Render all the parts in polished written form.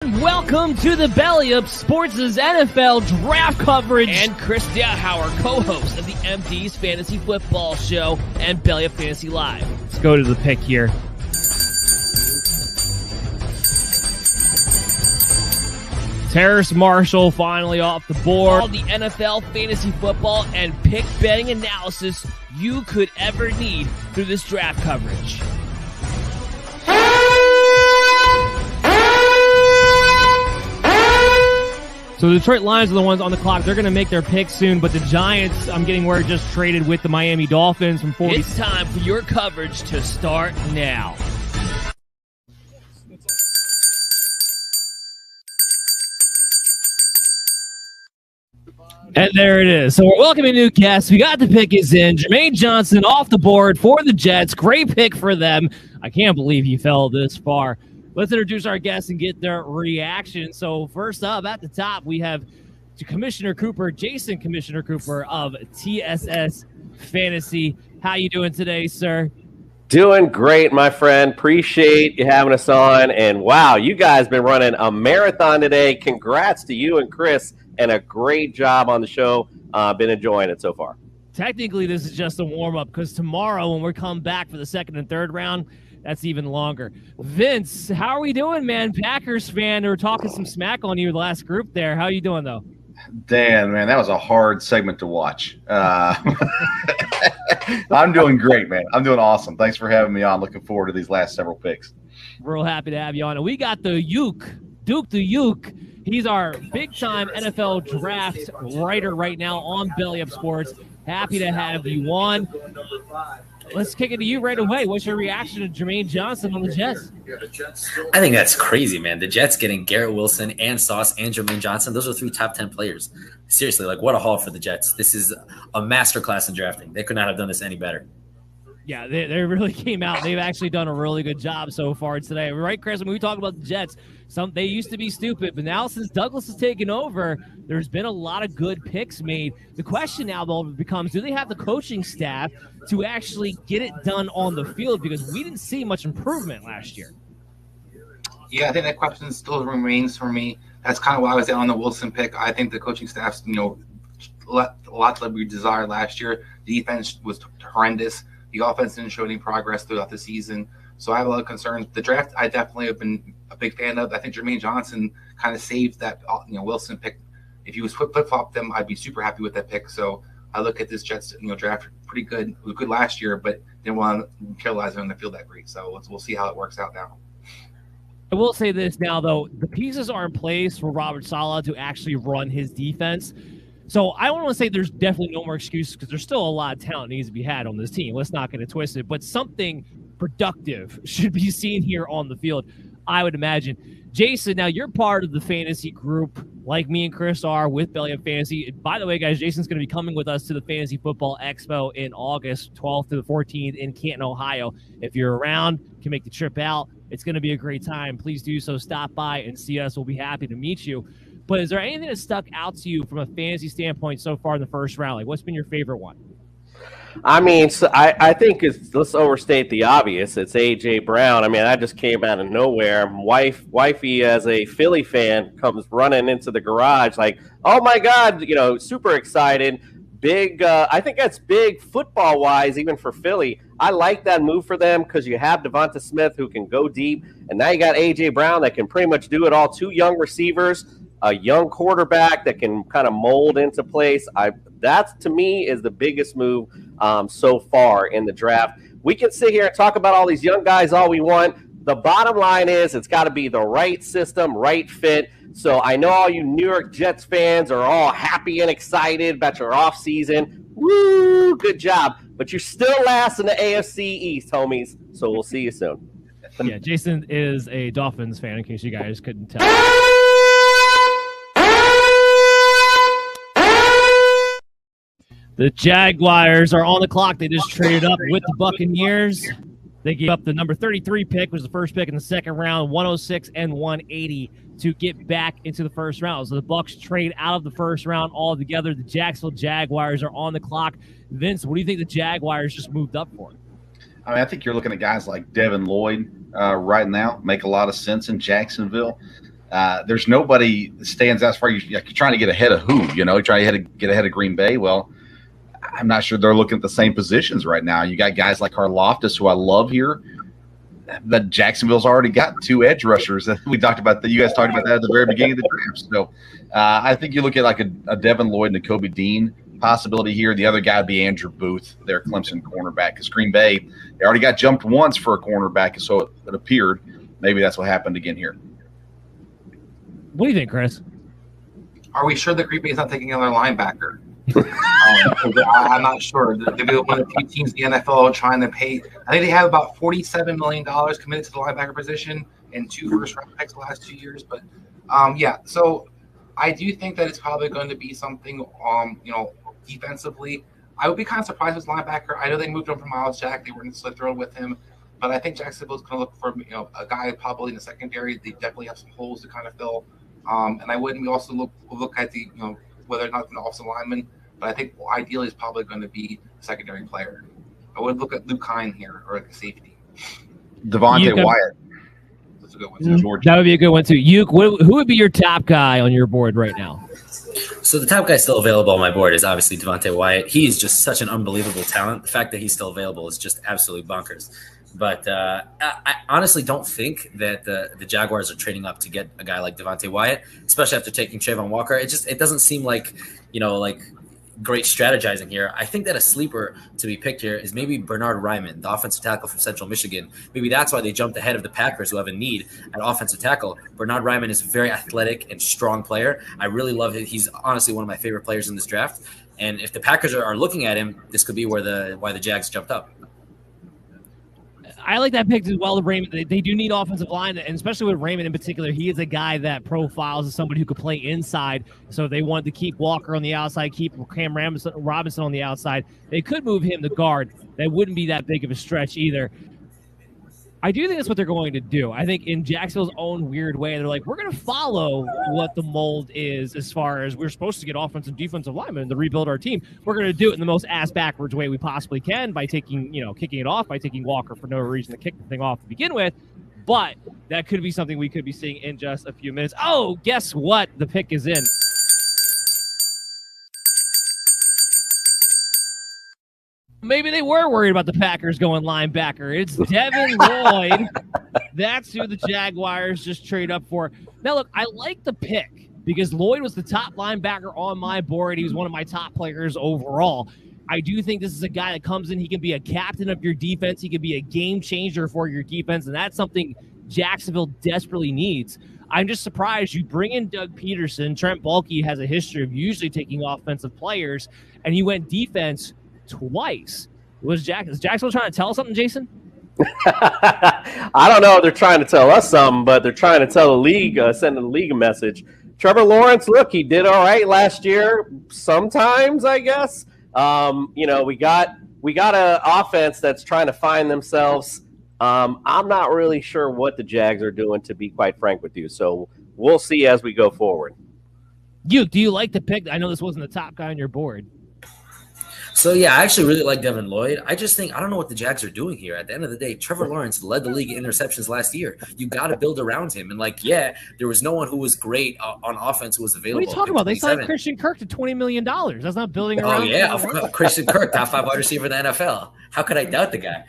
And welcome to the Belly Up Sports' NFL draft coverage. And Chris Dowhauer, co-host of the MD's Fantasy Football Show and Belly Up Fantasy Live. Let's go to the pick here. Terrace Marshall finally off the board. All the NFL fantasy football and pick betting analysis you could ever need through this draft coverage. So the Detroit Lions are the ones on the clock. They're going to make their pick soon, but the Giants, I'm getting word, just traded with the Miami Dolphins from 40. It's time for your coverage to start now. And there it is. So we're welcoming new guests. We got the pick is in. Jermaine Johnson off the board for the Jets. Great pick for them. I can't believe he fell this far. Let's introduce our guests and get their reaction. So first up at the top, we have Commissioner Cooper, Jason Commissioner Cooper of TSS Fantasy. How you doing today, sir? Doing great, my friend. Appreciate you having us on. And wow, you guys been running a marathon today. Congrats to you and Chris, and a great job on the show. Been enjoying it so far. Technically, this is just a warm-up because tomorrow when we come back for the second and third round, that's even longer. Vince, how are we doing, man? Packers fan. They were talking some smack on you the last group there. How are you doing, though? Dan, man, that was a hard segment to watch. I'm doing great, man. I'm doing awesome. Thanks for having me on. Looking forward to these last several picks. Real happy to have you on. And we got the Duke the Uke. He's our big-time NFL draft writer right now on Belly Up Sports. Happy to have you on. Let's kick it to you right away. What's your reaction to Jermaine Johnson on the Jets? I think that's crazy, man. The Jets getting Garrett Wilson and Sauce and Jermaine Johnson. Those are 3 top 10 players. Seriously, like what a haul for the Jets. This is a masterclass in drafting. They could not have done this any better. Yeah, they really came out. They've actually done a really good job so far today. Right, Chris? When we talk about the Jets, they used to be stupid, but now since Douglas has taken over, there's been a lot of good picks made. The question now, though, becomes, do they have the coaching staff to actually get it done on the field? Because we didn't see much improvement last year. Yeah, I think that question still remains for me. That's kind of why I was on the Wilson pick. I think the coaching staff's, left a lot to be desired last year. The defense was horrendous. The offense didn't show any progress throughout the season. So I have a lot of concerns. The draft, I definitely have been a big fan of. I think Jermaine Johnson kind of saved that, Wilson pick. If he was flip-flop them, I'd be super happy with that pick. So I look at this Jets, draft pretty good. It was good last year, but didn't want to capitalize on the field that great. So we'll see how it works out now. I will say this now, though. The pieces are in place for Robert Saleh to actually run his defense. So I don't want to say there's definitely no more excuses because there's still a lot of talent needs to be had on this team. Let's not get it twisted. But something productive should be seen here on the field, I would imagine. Jason, now you're part of the fantasy group like me and Chris are with Belly Up Fantasy. And by the way, guys, Jason's going to be coming with us to the Fantasy Football Expo in August 12th to the 14th in Canton, Ohio. If you're around, can make the trip out. It's going to be a great time. Please do so. Stop by and see us. We'll be happy to meet you. But is there anything that stuck out to you from a fantasy standpoint so far in the first round? Like, what's been your favorite one? I mean, I think let's overstate the obvious. It's A.J. Brown. I mean, I just came out of nowhere. Wifey, as a Philly fan, comes running into the garage like, oh, my God, super excited. Big, I think that's big football-wise, even for Philly. I like that move for them because you have Devonta Smith who can go deep, and now you got A.J. Brown that can pretty much do it all. 2 young receivers, a young quarterback that can kind of mold into place. That, to me, is the biggest move so far in the draft. We can sit here and talk about all these young guys all we want. The bottom line is it's got to be the right system, right fit. So I know all you New York Jets fans are all happy and excited about your offseason. Woo, good job. But you're still last in the AFC East, homies. So we'll see you soon. Yeah, Jason is a Dolphins fan, in case you guys couldn't tell. The Jaguars are on the clock. They just traded up with the Buccaneers. They gave up the number 33 pick, which was the first pick in the second round, 106 and 180 to get back into the first round. So the Bucs trade out of the first round altogether. The Jacksonville Jaguars are on the clock. Vince, what do you think the Jaguars just moved up for? I mean, I think you're looking at guys like Devin Lloyd right now. Make a lot of sense in Jacksonville. There's nobody that stands out as far as you're trying to get ahead of who, you're trying to get ahead of Green Bay. Well, I'm not sure they're looking at the same positions right now. You got guys like Karlaftis, who I love here, but Jacksonville's already got 2 edge rushers. We talked about that. You guys talked about that at the very beginning of the draft. So I think you look at like a Devin Lloyd and a Kobe Dean possibility here. The other guy would be Andrew Booth, their Clemson cornerback, because Green Bay, they already got jumped once for a cornerback, so it appeared maybe that's what happened again here. What do you think, Chris? Are we sure that Green Bay is not taking another linebacker? I'm not sure. They've been one of the few teams in the NFL trying to pay. I think they have about $47 million committed to the linebacker position and 2 first-round picks the last 2 years. But so I do think that it's probably going to be something, defensively. I would be kind of surprised if it's linebacker. I know they moved on from Miles Jack. They weren't necessarily thrilled with him. But I think Jacksonville's going to look for a guy probably in the secondary. They definitely have some holes to kind of fill. And I wouldn't also look at the whether or not it's an offensive lineman. But I think ideally it's probably going to be a secondary player. I would look at Luke Hine here or like a safety. Devontae Wyatt. That's a good one too. That would be a good one too. Who would be your top guy on your board right now? So the top guy still available on my board is obviously Devontae Wyatt. He's just such an unbelievable talent. The fact that he's still available is just absolutely bonkers. But I honestly don't think that the Jaguars are trading up to get a guy like Devontae Wyatt, especially after taking Trayvon Walker. It doesn't seem like great strategizing here. I think that a sleeper to be picked here is maybe Bernard Ryman, the offensive tackle from Central Michigan. Maybe that's why they jumped ahead of the Packers, who have a need at offensive tackle. Bernard Ryman is a very athletic and strong player. I really love it. He's honestly one of my favorite players in this draft. And if the Packers are looking at him, this could be why the Jags jumped up. I like that pick as well. The Raymond, they do need offensive line, and especially with Raymond in particular, he is a guy that profiles as somebody who could play inside. So they wanted to keep Walker on the outside, keep Cam Robinson on the outside. They could move him to guard. That wouldn't be that big of a stretch either. I do think that's what they're going to do. I think in Jacksonville's own weird way, they're like, we're going to follow what the mold is as far as we're supposed to get offensive and defensive linemen to rebuild our team. We're going to do it in the most ass-backwards way we possibly can by kicking it off, by taking Walker for no reason to kick the thing off to begin with. But that could be something we could be seeing in just a few minutes. Oh, guess what? The pick is in. Maybe they were worried about the Packers going linebacker. It's Devin Lloyd. That's who the Jaguars just trade up for. Now, look, I like the pick because Lloyd was the top linebacker on my board. He was one of my top players overall. I do think this is a guy that comes in. He can be a captain of your defense. He can be a game changer for your defense, and that's something Jacksonville desperately needs. I'm just surprised you bring in Doug Peterson. Trent Baalke has a history of usually taking offensive players, and you went defense twice. Is Jacksonville trying to tell us something, Jason? I don't know if they're trying to tell us something, but they're trying to tell the league, sending the league a message. Trevor Lawrence, look, he did all right last year. Sometimes, I guess. We got an offense that's trying to find themselves. I'm not really sure what the Jags are doing, to be quite frank with you. So we'll see as we go forward. Do you like the pick? I know this wasn't the top guy on your board. So, yeah, I actually really like Devin Lloyd. I just think – I don't know what the Jags are doing here. At the end of the day, Trevor Lawrence led the league in interceptions last year. You got to build around him. And, there was no one who was great on offense who was available. What are you talking about? They signed Christian Kirk to $20 million. That's not building around him. Oh, yeah. Christian Kirk, top 5 wide receiver in the NFL. How could I doubt the guy?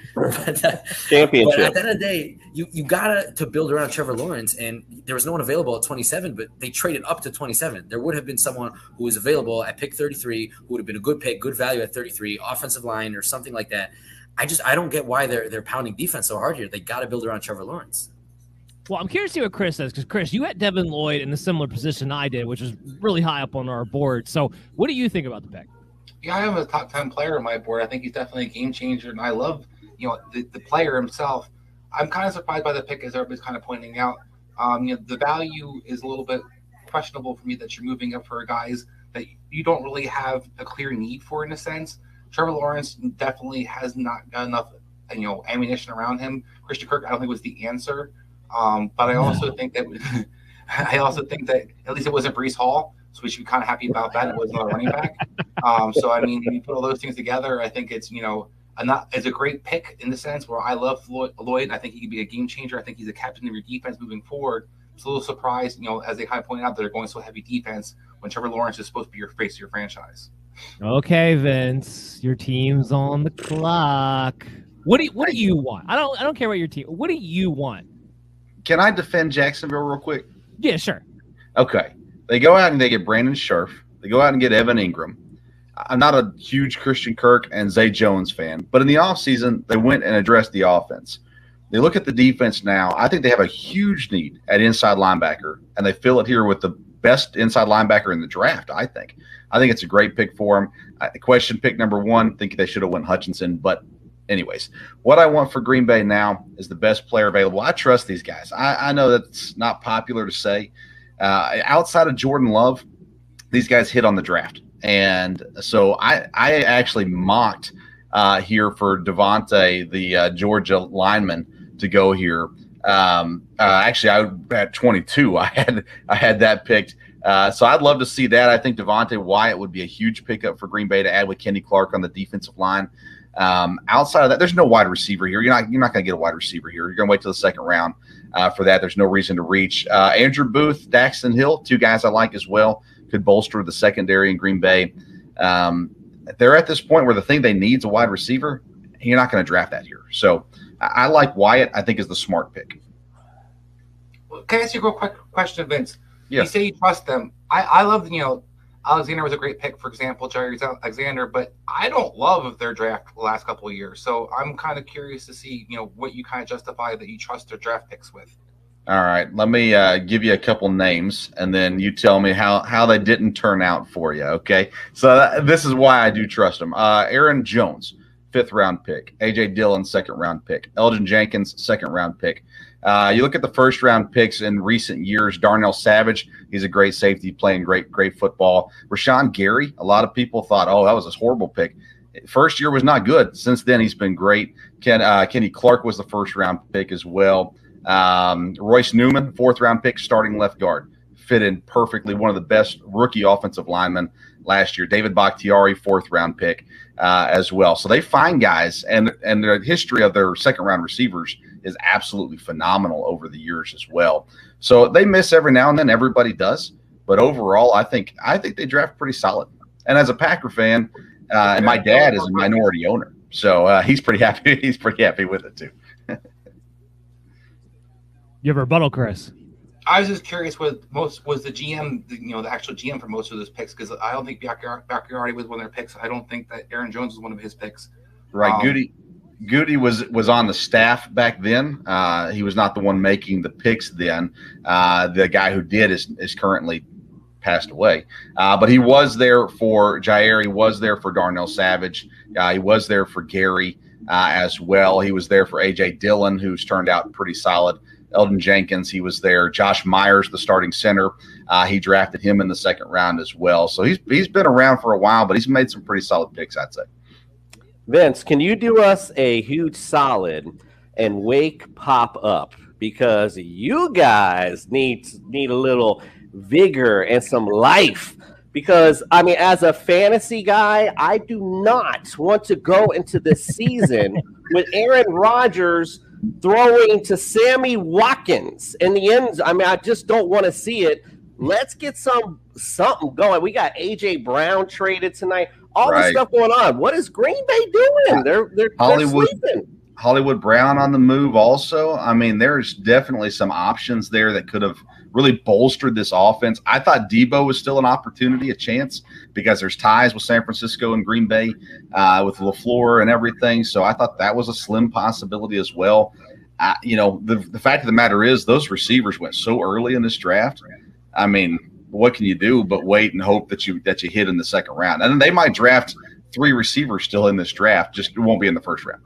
Championship. But at the end of the day, you got to build around Trevor Lawrence. And there was no one available at 27, but they traded up to 27. There would have been someone who was available at pick 33 who would have been a good pick, good value at 33, offensive line or something like that. I don't get why they're pounding defense so hard here. They got to build around Trevor Lawrence. Well, I'm curious to see what Chris says, because Chris, you had Devin Lloyd in a similar position I did, which was really high up on our board. So what do you think about the pick? Yeah, I have a top 10 player on my board. I think he's definitely a game changer, and I love the player himself. I'm kind of surprised by the pick, as everybody's kind of pointing out. The value is a little bit questionable for me that you're moving up for guys that you don't really have a clear need for, in a sense. Trevor Lawrence definitely has not got enough, ammunition around him. Christian Kirk, I don't think was the answer. But I also think that at least it wasn't Breece Hall, so we should be kind of happy about that. It wasn't a running back. When you put all those things together, I think it's it's a great pick in the sense where I love Lloyd. I think he could be a game changer. I think he's a captain of your defense moving forward. a little surprised, as they kind of pointed out, they're going so heavy defense when Trevor Lawrence is supposed to be your face of your franchise. Okay, Vince, your team's on the clock. What do you want? I don't care about your team. What do you want? Can I defend Jacksonville real quick? Yeah, sure. Okay. They go out and they get Brandon Scherf. They go out and get Evan Ingram. I'm not a huge Christian Kirk and Zay Jones fan, but in the offseason, they went and addressed the offense. They look at the defense now. I think they have a huge need at inside linebacker, and they fill it here with the best inside linebacker in the draft, I think. I think it's a great pick for them. Question pick number 1, I think they should have went Hutchinson. But anyways, what I want for Green Bay now is the best player available. I trust these guys. I know that's not popular to say. Outside of Jordan Love, these guys hit on the draft. And so I actually mocked here for Devontae, the Georgia lineman, to go here. Actually, I at 22, I had that picked. So I'd love to see that. I think Devontae Wyatt would be a huge pickup for Green Bay to add with Kenny Clark on the defensive line. Outside of that, there's no wide receiver here. You're not going to get a wide receiver here. You're going to wait till the second round for that. There's no reason to reach. Andrew Booth, Daxton Hill, 2 guys I like as well. Could bolster the secondary in Green Bay. They're at this point where the thing they need is a wide receiver. You're not going to draft that here. So I like Wyatt. I think is the smart pick. Well, can I ask you a real quick question, Vince? Yeah. You say you trust them. I love, Alexander was a great pick, for example, Jerry Alexander, but I don't love their draft the last couple of years. So I'm kind of curious to see, what you kind of justify that you trust their draft picks with. All right, let me give you a couple names, and then you tell me how they didn't turn out for you, okay? So this is why I do trust them. Aaron Jones, 5th-round pick. A.J. Dillon, 2nd-round pick. Elgin Jenkins, 2nd-round pick. You look at the 1st-round picks in recent years, Darnell Savage, he's a great safety playing great football. Rashawn Gary, a lot of people thought, oh, that was a horrible pick. First year was not good. Since then, he's been great. Kenny Clark was the 1st-round pick as well. Royce Newman, 4th-round pick, starting left guard, fit in perfectly. One of the best rookie offensive linemen last year. David Bakhtiari, 4th-round pick as well. So they find guys, and the history of their 2nd-round receivers is absolutely phenomenal over the years as well. So they miss every now and then. Everybody does, but overall, I think they draft pretty solid. And as a Packer fan, and my dad is a minority owner, so he's pretty happy. He's pretty happy with it too. You have a rebuttal, Chris. I was just curious was the GM, the actual GM for most of those picks, because I don't think Bakhtiari was one of their picks. I don't think that Aaron Jones was one of his picks. Right. Goody was on the staff back then. He was not the one making the picks then. The guy who did is currently passed away. But he was there for Jair. He was there for Darnell Savage. He was there for Gary as well. He was there for A.J. Dillon, who's turned out pretty solid. Elgin Jenkins, he was there. Josh Myers, the starting center, he drafted him in the 2nd round as well. So he's been around for a while, but he's made some pretty solid picks, I'd say. Vince, can you do us a huge solid and wake Pop up? Because you guys need a little vigor and some life. Because, I mean, as a fantasy guy, I do not want to go into this season with Aaron Rodgers throwing to Sammy Watkins in the end. I mean, I just don't want to see it. Let's get something going. We got A.J. Brown traded tonight. All this stuff going on. What is Green Bay doing? They're sleeping. Hollywood Brown on the move also. I mean, there's definitely some options there that could have really bolstered this offense. I thought Debo was still an opportunity, a chance, because there's ties with San Francisco and Green Bay with LaFleur and everything. So I thought that was a slim possibility as well. The fact of the matter is those receivers went so early in this draft. I mean, what can you do but wait and hope that you hit in the 2nd round? And then they might draft 3 receivers still in this draft. Just it won't be in the 1st round.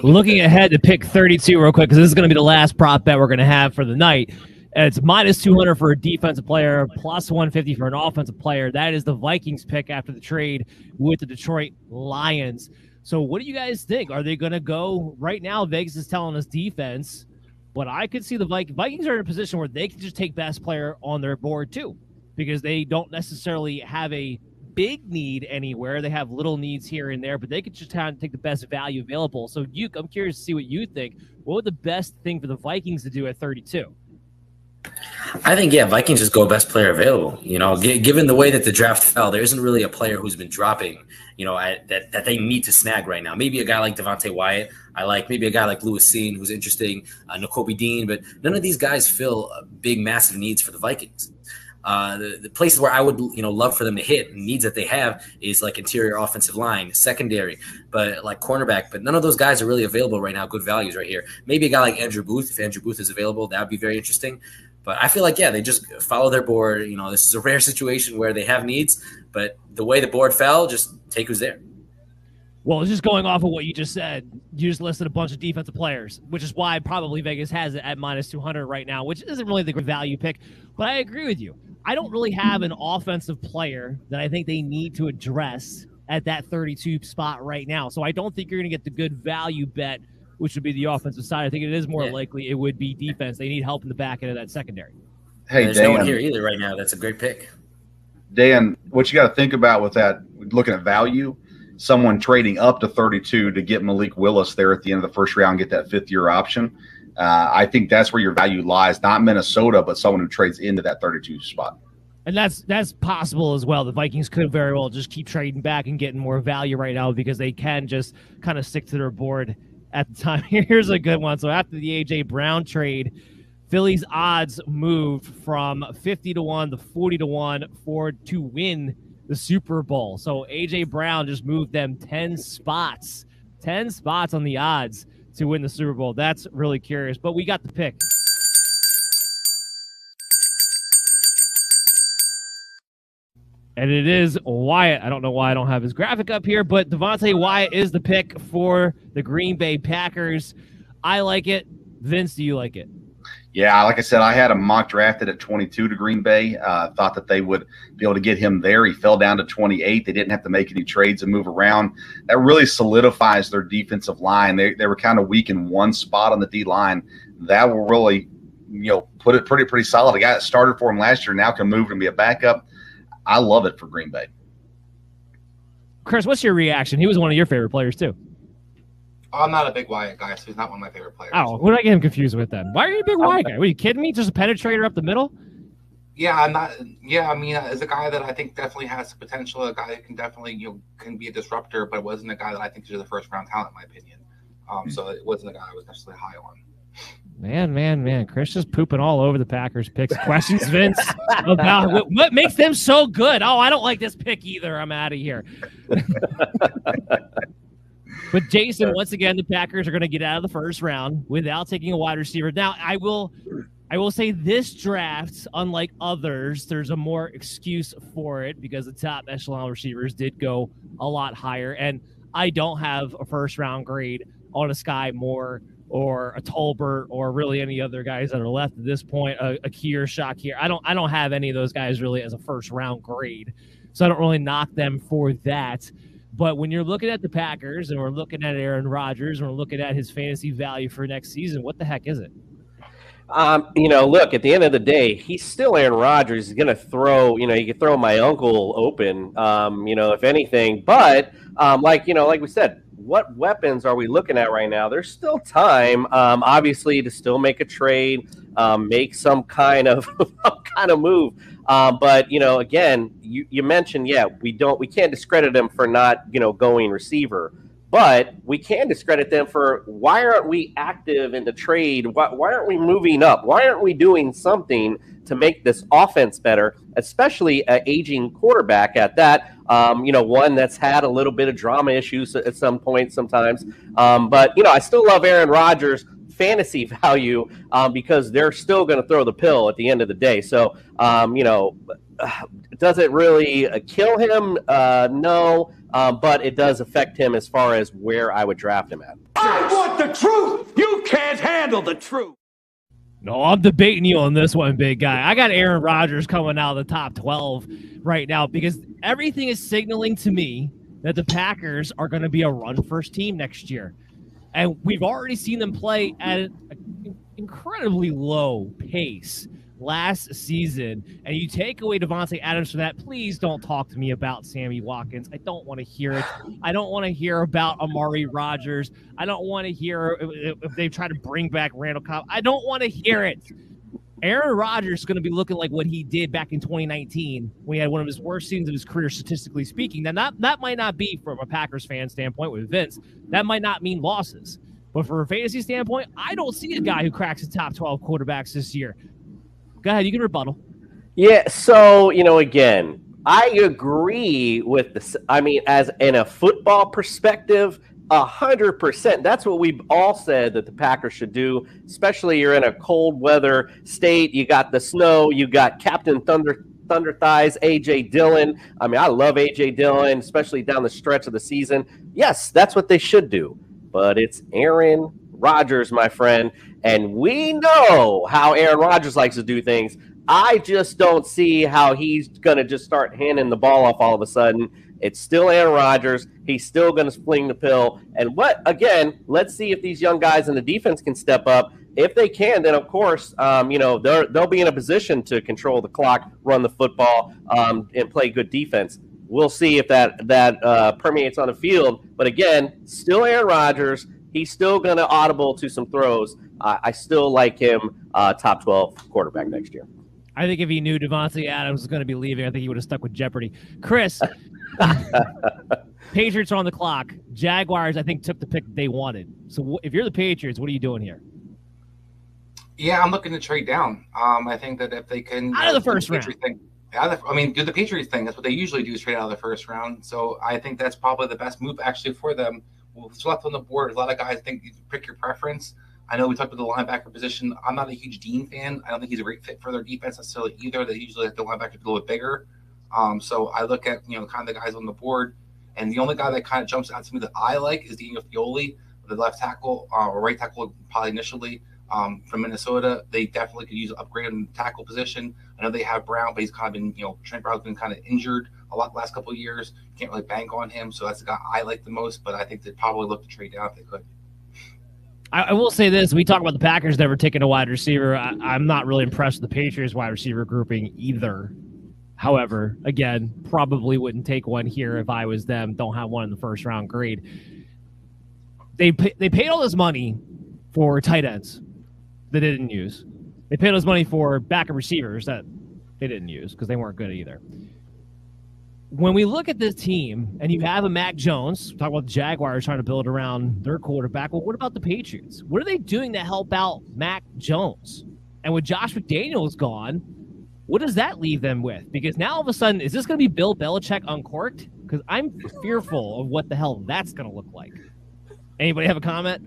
Looking ahead to pick 32 real quick, because this is going to be the last prop bet we're going to have for the night. It's minus 200 for a defensive player, plus 150 for an offensive player. That is the Vikings pick after the trade with the Detroit Lions. So what do you guys think? Are they going to go right now? Vegas is telling us defense, but I could see the Vikings are in a position where they can just take best player on their board too, because they don't necessarily have a big need anywhere. They have little needs here and there, but they could just kind of take the best value available. So I'm curious to see what you think. What would the best thing for the Vikings to do at 32? I think, yeah, Vikings just go best player available. You know, given the way that the draft fell, there isn't really a player who's been dropping, you know, that they need to snag right now. Maybe a guy like Devontae Wyatt, I like. Maybe a guy like Lewis Seen, who's interesting, Nakobe Dean, but none of these guys fill big, massive needs for the Vikings. The places where I would, you know, love for them to hit needs that they have is like interior offensive line, secondary, but like cornerback. But none of those guys are really available right now. Good values right here. Maybe a guy like Andrew Booth. If Andrew Booth is available, that would be very interesting. But I feel like, yeah, they just follow their board. You know, this is a rare situation where they have needs, but the way the board fell, just take who's there. Well, just going off of what you just said, you just listed a bunch of defensive players, which is why probably Vegas has it at minus 200 right now, which isn't really the value pick. But I agree with you. I don't really have an offensive player that I think they need to address at that 32 spot right now. So I don't think you're going to get the good value bet, which would be the offensive side. I think it is more likely it would be defense. They need help in the back end of that secondary. Hey, there's Dan, no one here either right now. That's a great pick. Dan, what you got to think about with that, looking at value, someone trading up to 32 to get Malik Willis there at the end of the first round, get that fifth-year option. I think that's where your value lies, not Minnesota, but someone who trades into that 32 spot. And that's possible as well. The Vikings could very well just keep trading back and getting more value right now because they can just kind of stick to their board at the time. Here's a good one. So after the A.J. Brown trade, Philly's odds moved from 50-1 to 40-1 to win the Super Bowl. So A.J. Brown just moved them 10 spots on the odds to win the Super Bowl. That's really curious. But we got the pick. And it is Wyatt. I don't know why I don't have his graphic up here, but Devontae Wyatt is the pick for the Green Bay Packers. I like it. Vince, do you like it? Yeah, like I said, I had him mock drafted at 22 to Green Bay. Thought that they would be able to get him there. He fell down to 28. They didn't have to make any trades and move around. That really solidifies their defensive line. They were kind of weak in one spot on the D line. That will really, put it pretty solid. A guy that started for him last year now can move and be a backup. I love it for Green Bay. Chris, what's your reaction? He was one of your favorite players too. I'm not a big Wyatt guy, so he's not one of my favorite players. Oh, what did I get him confused with then? Why are you a big Wyatt guy? Are you kidding me? Just a penetrator up the middle? Yeah, I'm not. Yeah, I mean, as a guy that I think definitely has the potential, a guy that can definitely can be a disruptor, but wasn't a guy that I think is a first round talent in my opinion. So it wasn't a guy I was necessarily high on. Man. Chris just pooping all over the Packers picks. Questions, Vince, about what makes them so good. Oh, I don't like this pick either. I'm out of here. But Jason, once again, the Packers are going to get out of the first round without taking a wide receiver. Now, I will say this draft, unlike others, there's a more excuse for it because the top echelon receivers did go a lot higher. And I don't have a first round grade on a Sky Moore or a Tolbert or really any other guys that are left at this point, a Kier, Shakir. I don't have any of those guys really as a first round grade. So I don't really knock them for that. But when you're looking at the Packers and we're looking at Aaron Rodgers and we're looking at his fantasy value for next season, what the heck is it? Look, at the end of the day, he's still Aaron Rodgers. He's going to throw, he could throw my uncle open, if anything. But like we said, what weapons are we looking at right now? There's still time, obviously, to still make a trade, make some kind of move. But again, you mentioned, we can't discredit him for not, going receiver, but we can discredit them for why aren't we active in the trade? Why aren't we moving up? Why aren't we doing something to make this offense better, especially an aging quarterback at that? One that's had a little bit of drama issues at some point sometimes. But I still love Aaron Rodgers' fantasy value because they're still going to throw the pill at the end of the day. So, does it really kill him? No. But it does affect him as far as where I would draft him at. I want the truth. You can't handle the truth. No, I'm debating you on this one, big guy. I got Aaron Rodgers coming out of the top 12 right now because everything is signaling to me that the Packers are going to be a run-first team next year. And we've already seen them play at an incredibly low pace last season, and you take away Devontae Adams from that, please don't talk to me about Sammy Watkins. I don't want to hear it. I don't want to hear about Amari Rodgers. I don't want to hear if they try to bring back Randall Cobb. I don't want to hear it. Aaron Rodgers is going to be looking like what he did back in 2019 when he had one of his worst seasons of his career, statistically speaking. Now, that might not be from a Packers fan standpoint with Vince. That might not mean losses. But from a fantasy standpoint, I don't see a guy who cracks the top 12 quarterbacks this year. Go ahead. You can rebuttal. Yeah, so, again, I agree with this. I mean, as in a football perspective, 100%. That's what we've all said that the Packers should do, especially you're in a cold weather state. You got the snow. You got Captain Thunder Thighs, A.J. Dillon. I mean, I love A.J. Dillon, especially down the stretch of the season. Yes, that's what they should do. But it's Aaron Rodgers, my friend, and we know how Aaron Rodgers likes to do things. I just don't see how he's going to just start handing the ball off all of a sudden. It's still Aaron Rodgers. He's still going to fling the pill. And let's see if these young guys in the defense can step up. If they can, then, of course, they'll be in a position to control the clock, run the football, and play good defense. We'll see if that permeates on the field. But, again, still Aaron Rodgers. He's still going to audible to some throws. I still like him top 12 quarterback next year. I think if he knew Devontae Adams was going to be leaving, I think he would have stuck with Jeopardy. Chris, Patriots are on the clock. Jaguars, I think, took the pick they wanted. So if you're the Patriots, what are you doing here? Yeah, I'm looking to trade down. I think that if they can out of the first round, do the Patriots thing. That's what they usually do, is trade out of the first round. So I think that's probably the best move actually for them. What's left on the board, a lot of guys think you pick your preference. I know we talked about the linebacker position. I'm not a huge Dean fan. I don't think he's a great fit for their defense necessarily either. They usually like the linebacker to be a little bit bigger. So I look at kind of the guys on the board, and the only guy that kind of jumps out to me that I like is Daniel Fioli, the left tackle or right tackle probably initially from Minnesota. They definitely could use an upgrade in the tackle position. I know they have Brown, but he's kind of been Trent Brown's been kind of injured a lot the last couple of years. Can't really bank on him, so that's the guy I like the most. But I think they'd probably look to trade down if they could. I will say this. We talk about the Packers never taking a wide receiver. I'm not really impressed with the Patriots wide receiver grouping either. However, again, probably wouldn't take one here if I was them. Don't have one in the first round grade. They paid all this money for tight ends that they didn't use. They paid all this money for backup receivers that they didn't use because they weren't good either. When we look at this team and you have a Mac Jones, talk about the Jaguars trying to build around their quarterback. Well, what about the Patriots? What are they doing to help out Mac Jones? And with Josh McDaniels gone, what does that leave them with? Because now all of a sudden, is this going to be Bill Belichick uncorked? Because I'm fearful of what the hell that's going to look like. Anybody have a comment?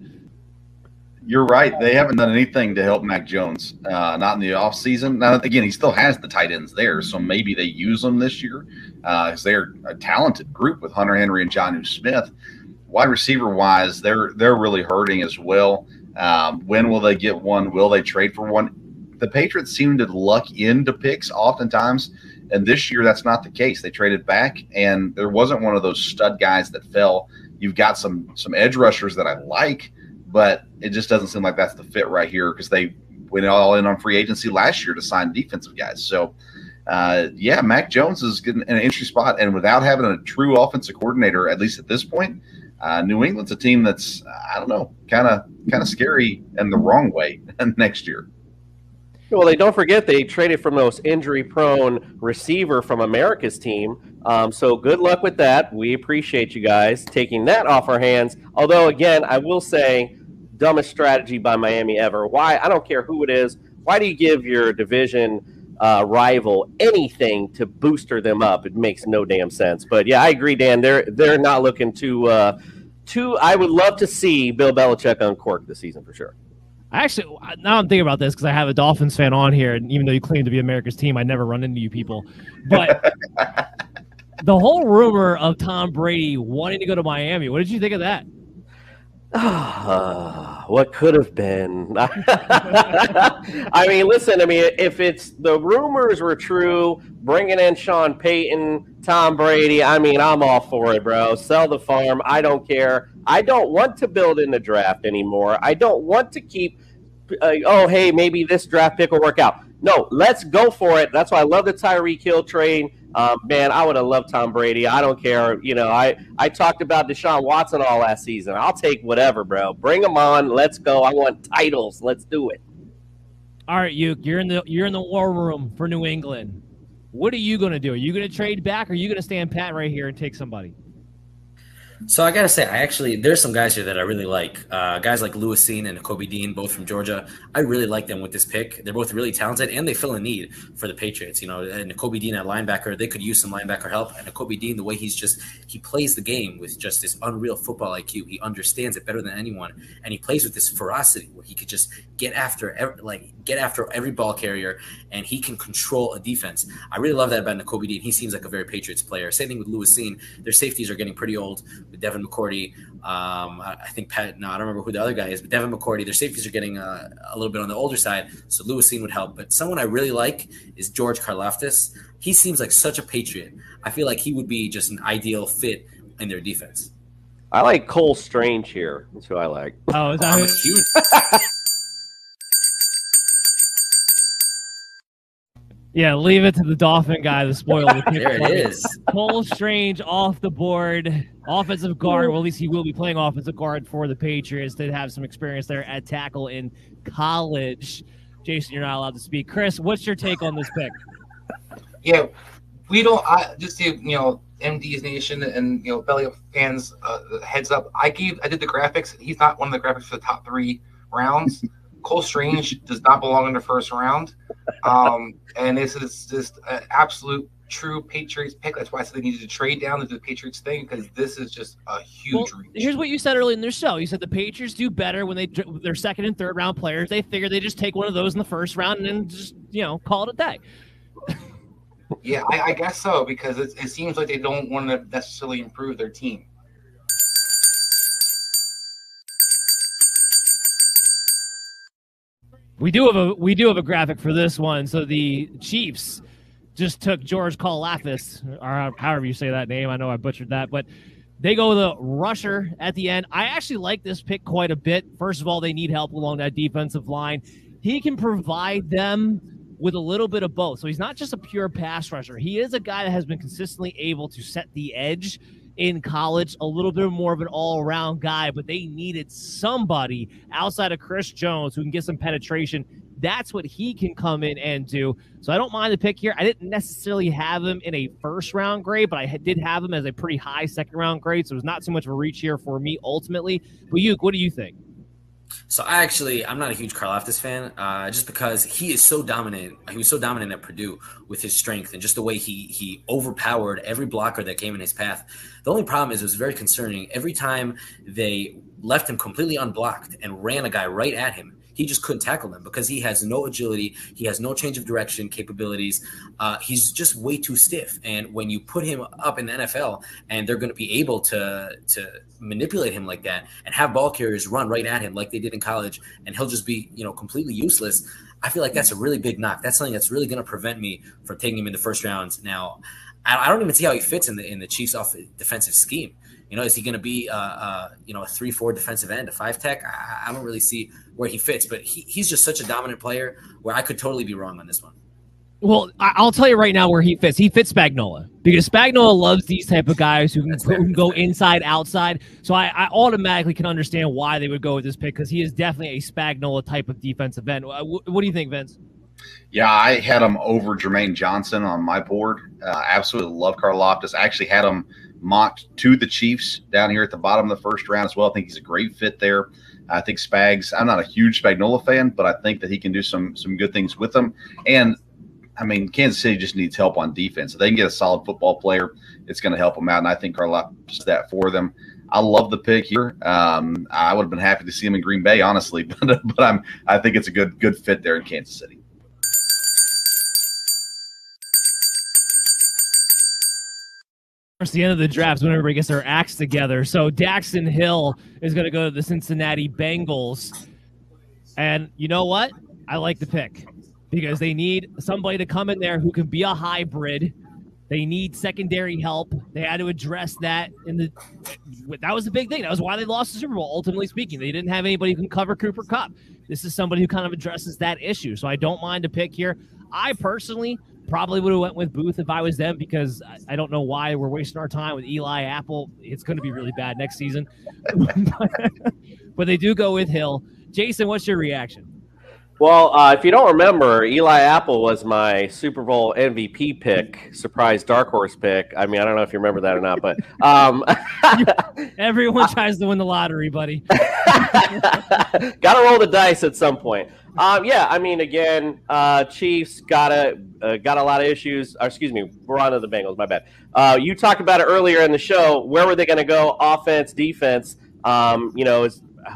You're right. They haven't done anything to help Mac Jones, not in the offseason. Now, again, he still has the tight ends there, so maybe they use them this year because they're a talented group with Hunter Henry and Jonnu Smith. Wide receiver-wise, they're really hurting as well. When will they get one? Will they trade for one? The Patriots seem to luck into picks oftentimes, and this year that's not the case. They traded back, and there wasn't one of those stud guys that fell. You've got some edge rushers that I like, but it just doesn't seem like that's the fit right here because they went all in on free agency last year to sign defensive guys. So, Mac Jones is getting in an interesting spot. And without having a true offensive coordinator, at least at this point, New England's a team that's, I don't know, kind of scary in the wrong way next year. Well, don't forget they traded from those injury-prone receiver from America's team. So good luck with that. We appreciate you guys taking that off our hands. Although, again, I will say, dumbest strategy by Miami ever. Why? I don't care who it is. Why do you give your division rival anything to booster them up? It makes no damn sense. But, yeah, I agree, Dan. They're not looking to I would love to see Bill Belichick uncork this season for sure. Actually, now I'm thinking about this because I have a Dolphins fan on here, and even though you claim to be America's team, I never run into you people. But the whole rumor of Tom Brady wanting to go to Miami, what did you think of that? What could have been? I mean, listen, if it's the rumors were true, bringing in Sean Payton, Tom Brady, I'm all for it, bro. Sell the farm. I don't care. I don't want to build in the draft anymore. I don't want to keep, maybe this draft pick will work out. No, let's go for it. That's why I love the Tyreek Hill trade. Man, I would have loved Tom Brady. I don't care. I talked about Deshaun Watson all last season. I'll take whatever, bro. Bring him on. Let's go. I want titles. Let's do it. All right, you're in the war room for New England. What are you going to do? Are you going to trade back, or are you going to stand pat right here and take somebody? So I gotta say, there's some guys here that I really like. Guys like Lewis Seen and Kobe Dean, both from Georgia. I really like them with this pick. They're both really talented, and they fill a need for the Patriots. You know, and Kobe Dean at linebacker, they could use some linebacker help. And Kobe Dean, the way he plays the game with just this unreal football IQ. He understands it better than anyone, and he plays with this ferocity where he could just get after every ball carrier, and he can control a defense. I really love that about Kobe Dean. He seems like a very Patriots player. Same thing with Lewis Seen. Their safeties are getting pretty old. With Devin McCourty, I think I don't remember who the other guy is, but Devin McCourty, their safeties are getting a little bit on the older side, so Lewis Seen would help. But someone I really like is George Karlaftis. He seems like such a Patriot. I feel like he would be just an ideal fit in their defense. I like Cole Strange here. That's who I like. Oh, is that huge? Yeah, leave it to the Dolphin guy to spoil the pick. There it is. Cole Strange off the board. Offensive guard. Well, at least he will be playing offensive guard for the Patriots. Did have some experience there at tackle in college. Jason, you're not allowed to speak. Chris, what's your take on this pick? Yeah, we don't. I just say, MD's Nation and Belly Up fans, heads up. I did the graphics. He's not one of the graphics for the top 3 rounds. Cole Strange does not belong in the first round. And this is just an absolute true Patriots pick. That's why I said they needed to trade down to the Patriots thing, because this is just a huge reach. Here's what you said earlier in their show. You said the Patriots do better when they're second and third round players. They figure they just take one of those in the first round and then just call it a day. Yeah, I guess so, because it seems like they don't want to necessarily improve their team. We do have a graphic for this one. So the Chiefs just took George Karlaftis, or however you say that name. I know I butchered that, but they go the rusher at the end. I actually like this pick quite a bit. First of all, they need help along that defensive line. He can provide them with a little bit of both. So he's not just a pure pass rusher. He is a guy that has been consistently able to set the edge in college, a little bit more of an all-around guy, but they needed somebody outside of Chris Jones who can get some penetration. That's what he can come in and do. So I don't mind the pick here. I didn't necessarily have him in a first-round grade, but I did have him as a pretty high second-round grade, so it was not so much of a reach here for me ultimately. But Yuke, what do you think? So I'm not a huge Karlaftis fan, just because he is so dominant. He was so dominant at Purdue with his strength and just the way he overpowered every blocker that came in his path. The only problem is it was very concerning. Every time they left him completely unblocked and ran a guy right at him, he just couldn't tackle them because he has no agility. He has no change of direction capabilities. He's just way too stiff. And when you put him up in the NFL and they're going to be able to manipulate him like that and have ball carriers run right at him like they did in college, and he'll just be, completely useless, I feel like that's a really big knock. That's something that's really going to prevent me from taking him in the first rounds. Now, I don't even see how he fits in the Chiefs' defensive scheme. Is he going to be a 3-4 defensive end, a 5 tech? I don't really see where he fits, but he's just such a dominant player where I could totally be wrong on this one. Well, I'll tell you right now where he fits. He fits Spagnuolo because Spagnuolo loves these type of guys who can go inside, outside. So I automatically can understand why they would go with this pick because he is definitely a Spagnuolo type of defensive end. What do you think, Vince? Yeah, I had him over Jermaine Johnson on my board. Absolutely love Karlaftis. I actually had him mocked to the Chiefs down here at the bottom of the first round as well. I think he's a great fit there. I think Spags, I'm not a huge Spagnuolo fan, but I think that he can do some good things with them. And, Kansas City just needs help on defense. If they can get a solid football player, it's going to help them out, and I think Karlaftis does that for them. I love the pick here. I would have been happy to see him in Green Bay, honestly, but I think it's a good fit there in Kansas City. It's the end of the draft when everybody gets their acts together. So Daxton Hill is going to go to the Cincinnati Bengals. And you know what? I like the pick because they need somebody to come in there who can be a hybrid. They need secondary help. They had to address that. That was the big thing. That was why they lost the Super Bowl, ultimately speaking. They didn't have anybody who can cover Cooper Kupp. This is somebody who kind of addresses that issue. So I don't mind a pick here. I personally probably would have went with Booth if I was them because I don't know why we're wasting our time with Eli Apple. It's going to be really bad next season. But they do go with Hill. Jason, what's your reaction? Well, if you don't remember, Eli Apple was my Super Bowl MVP pick, surprise dark horse pick. I mean, I don't know if you remember that or not, but Everyone tries to win the lottery, buddy. got to roll the dice at some point. Yeah, I mean, again, Chiefs got a lot of issues. Or, excuse me, we're on to the Bengals. My bad. You talked about it earlier in the show. Where were they going to go? Offense, defense.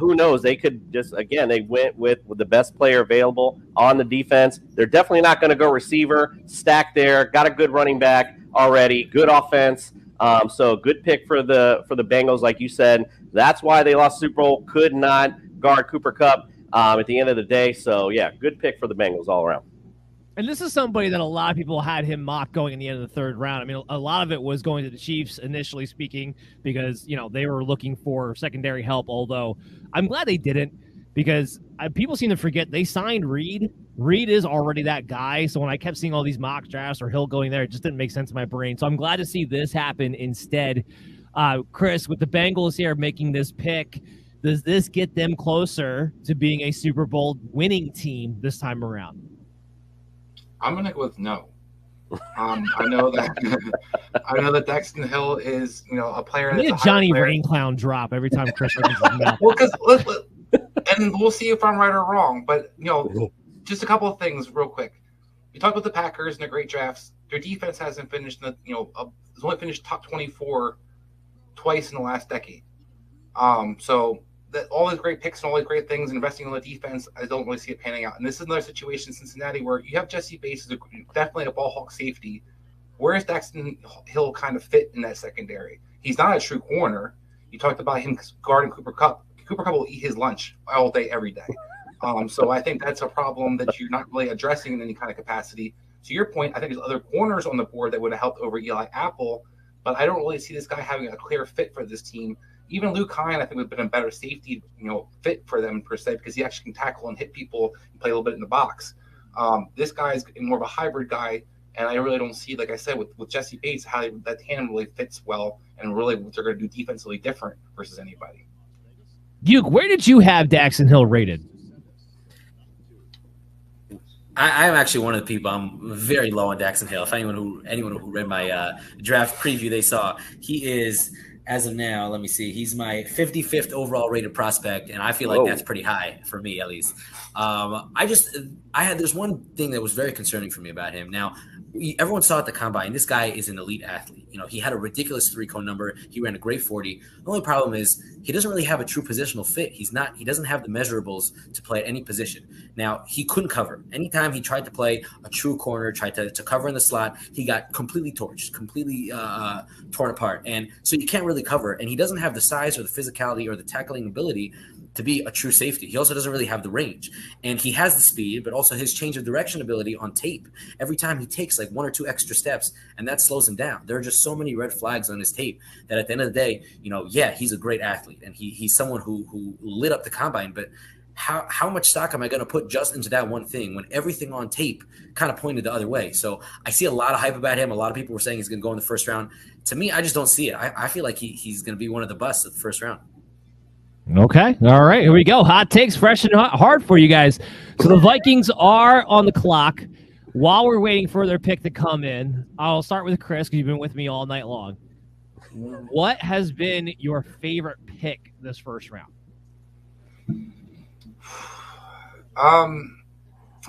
Who knows? They could just, again, they went with the best player available on the defense. They're definitely not going to go receiver. Stack there. Got a good running back already. Good offense. So good pick for the Bengals, like you said. That's why they lost Super Bowl. Could not guard Cooper Kupp at the end of the day. So, yeah, good pick for the Bengals all around. And this is somebody that a lot of people had him mocked going in the end of the third round. I mean, a lot of it was going to the Chiefs, initially speaking, because, they were looking for secondary help, although I'm glad they didn't, because people seem to forget they signed Reed. Reed is already that guy, so when I kept seeing all these mock drafts or Hill going there, it just didn't make sense in my brain. So I'm glad to see this happen instead. Chris, with the Bengals here making this pick, does this get them closer to being a Super Bowl winning team this time around? I'm gonna go with no. I know that Daxton Hill is a player. Need a Johnny Rain clown drop every time Chris opens his mouth. Well, and we'll see if I'm right or wrong. But just a couple of things real quick. You talk about the Packers and the great drafts. Their defense hasn't finished has only finished top 24 twice in the last decade. So that all these great picks and all these great things, investing on the defense, I don't really see it panning out. And this is another situation in Cincinnati where you have Jesse Bates as definitely a ball hawk safety. Where is Daxton Hill kind of fit in that secondary? He's not a true corner. You talked about him guarding Cooper Kupp. Cooper Kupp will eat his lunch all day, every day. So I think that's a problem that you're not really addressing in any kind of capacity. To your point, I think there's other corners on the board that would have helped over Eli Apple, but I don't really see this guy having a clear fit for this team. Even Luke Hine, I think, would have been a better safety, fit for them per se, because he actually can tackle and hit people and play a little bit in the box. This guy's more of a hybrid guy, and I really don't see, like I said, with Jesse Bates, how that tandem really fits well, and really what they're going to do defensively different versus anybody. Duke, where did you have Daxton Hill rated? I'm actually one of the people. I'm very low on Daxton Hill. If anyone who read my draft preview, they saw he is. As of now, let me see. He's my 55th overall rated prospect, and I feel like that's pretty high for me, at least. There's one thing that was very concerning for me about him. Now, everyone saw at the combine, this guy is an elite athlete. He had a ridiculous 3-cone number. He ran a great 40. The only problem is he doesn't really have a true positional fit. He doesn't have the measurables to play at any position. Now, he couldn't cover. Anytime he tried to play a true corner, tried to cover in the slot, he got completely torched, completely torn apart. And so you can't really cover. And he doesn't have the size or the physicality or the tackling ability to be a true safety. He also doesn't really have the range, and he has the speed, but also his change of direction ability on tape. Every time he takes like 1 or 2 extra steps, and that slows him down. There are just so many red flags on his tape that at the end of the day, he's a great athlete, and he's someone who lit up the combine, but how much stock am I going to put just into that one thing when everything on tape kind of pointed the other way? So I see a lot of hype about him. A lot of people were saying he's going to go in the first round. To me, I just don't see it. I feel like he's going to be one of the busts of the first round. Okay. All right. Here we go. Hot takes, fresh and hard for you guys. So the Vikings are on the clock. While we're waiting for their pick to come in, I'll start with Chris because you've been with me all night long. What has been your favorite pick this first round?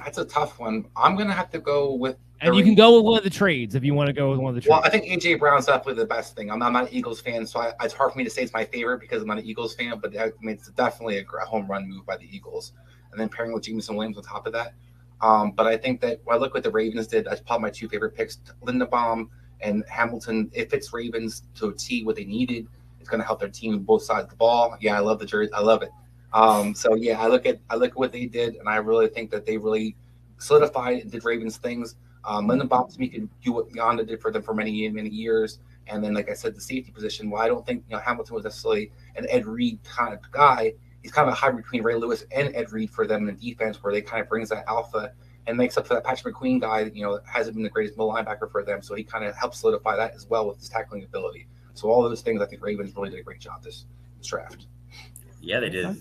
That's a tough one. I'm going to have to go with. And you can go with one of the trades if you want to go with one of the trades. Well, I think A.J. Brown's definitely the best thing. I'm not an Eagles fan, so it's hard for me to say it's my favorite because I'm not an Eagles fan, but it's definitely a home run move by the Eagles. And then pairing with Jameson Williams on top of that. But I think that when I look what the Ravens did, that's probably my 2 favorite picks. Linderbaum and Hamilton, it fits Ravens to a T what they needed. It's going to help their team on both sides of the ball. Yeah, I love the jersey. I love it. So yeah, I look at what they did, and I really think that they really solidified and did Ravens things. Lindenbaum to me could do what Yonda did for them for many years. And then, like I said, the safety position. Well, I don't think Hamilton was necessarily an Ed Reed kind of guy. He's kind of a hybrid between Ray Lewis and Ed Reed for them in the defense, where they kind of brings that alpha and makes up for that Patrick McQueen guy that hasn't been the greatest middle linebacker for them. So he kind of helps solidify that as well with his tackling ability. So all those things, I think Ravens really did a great job this draft. Yeah, they did.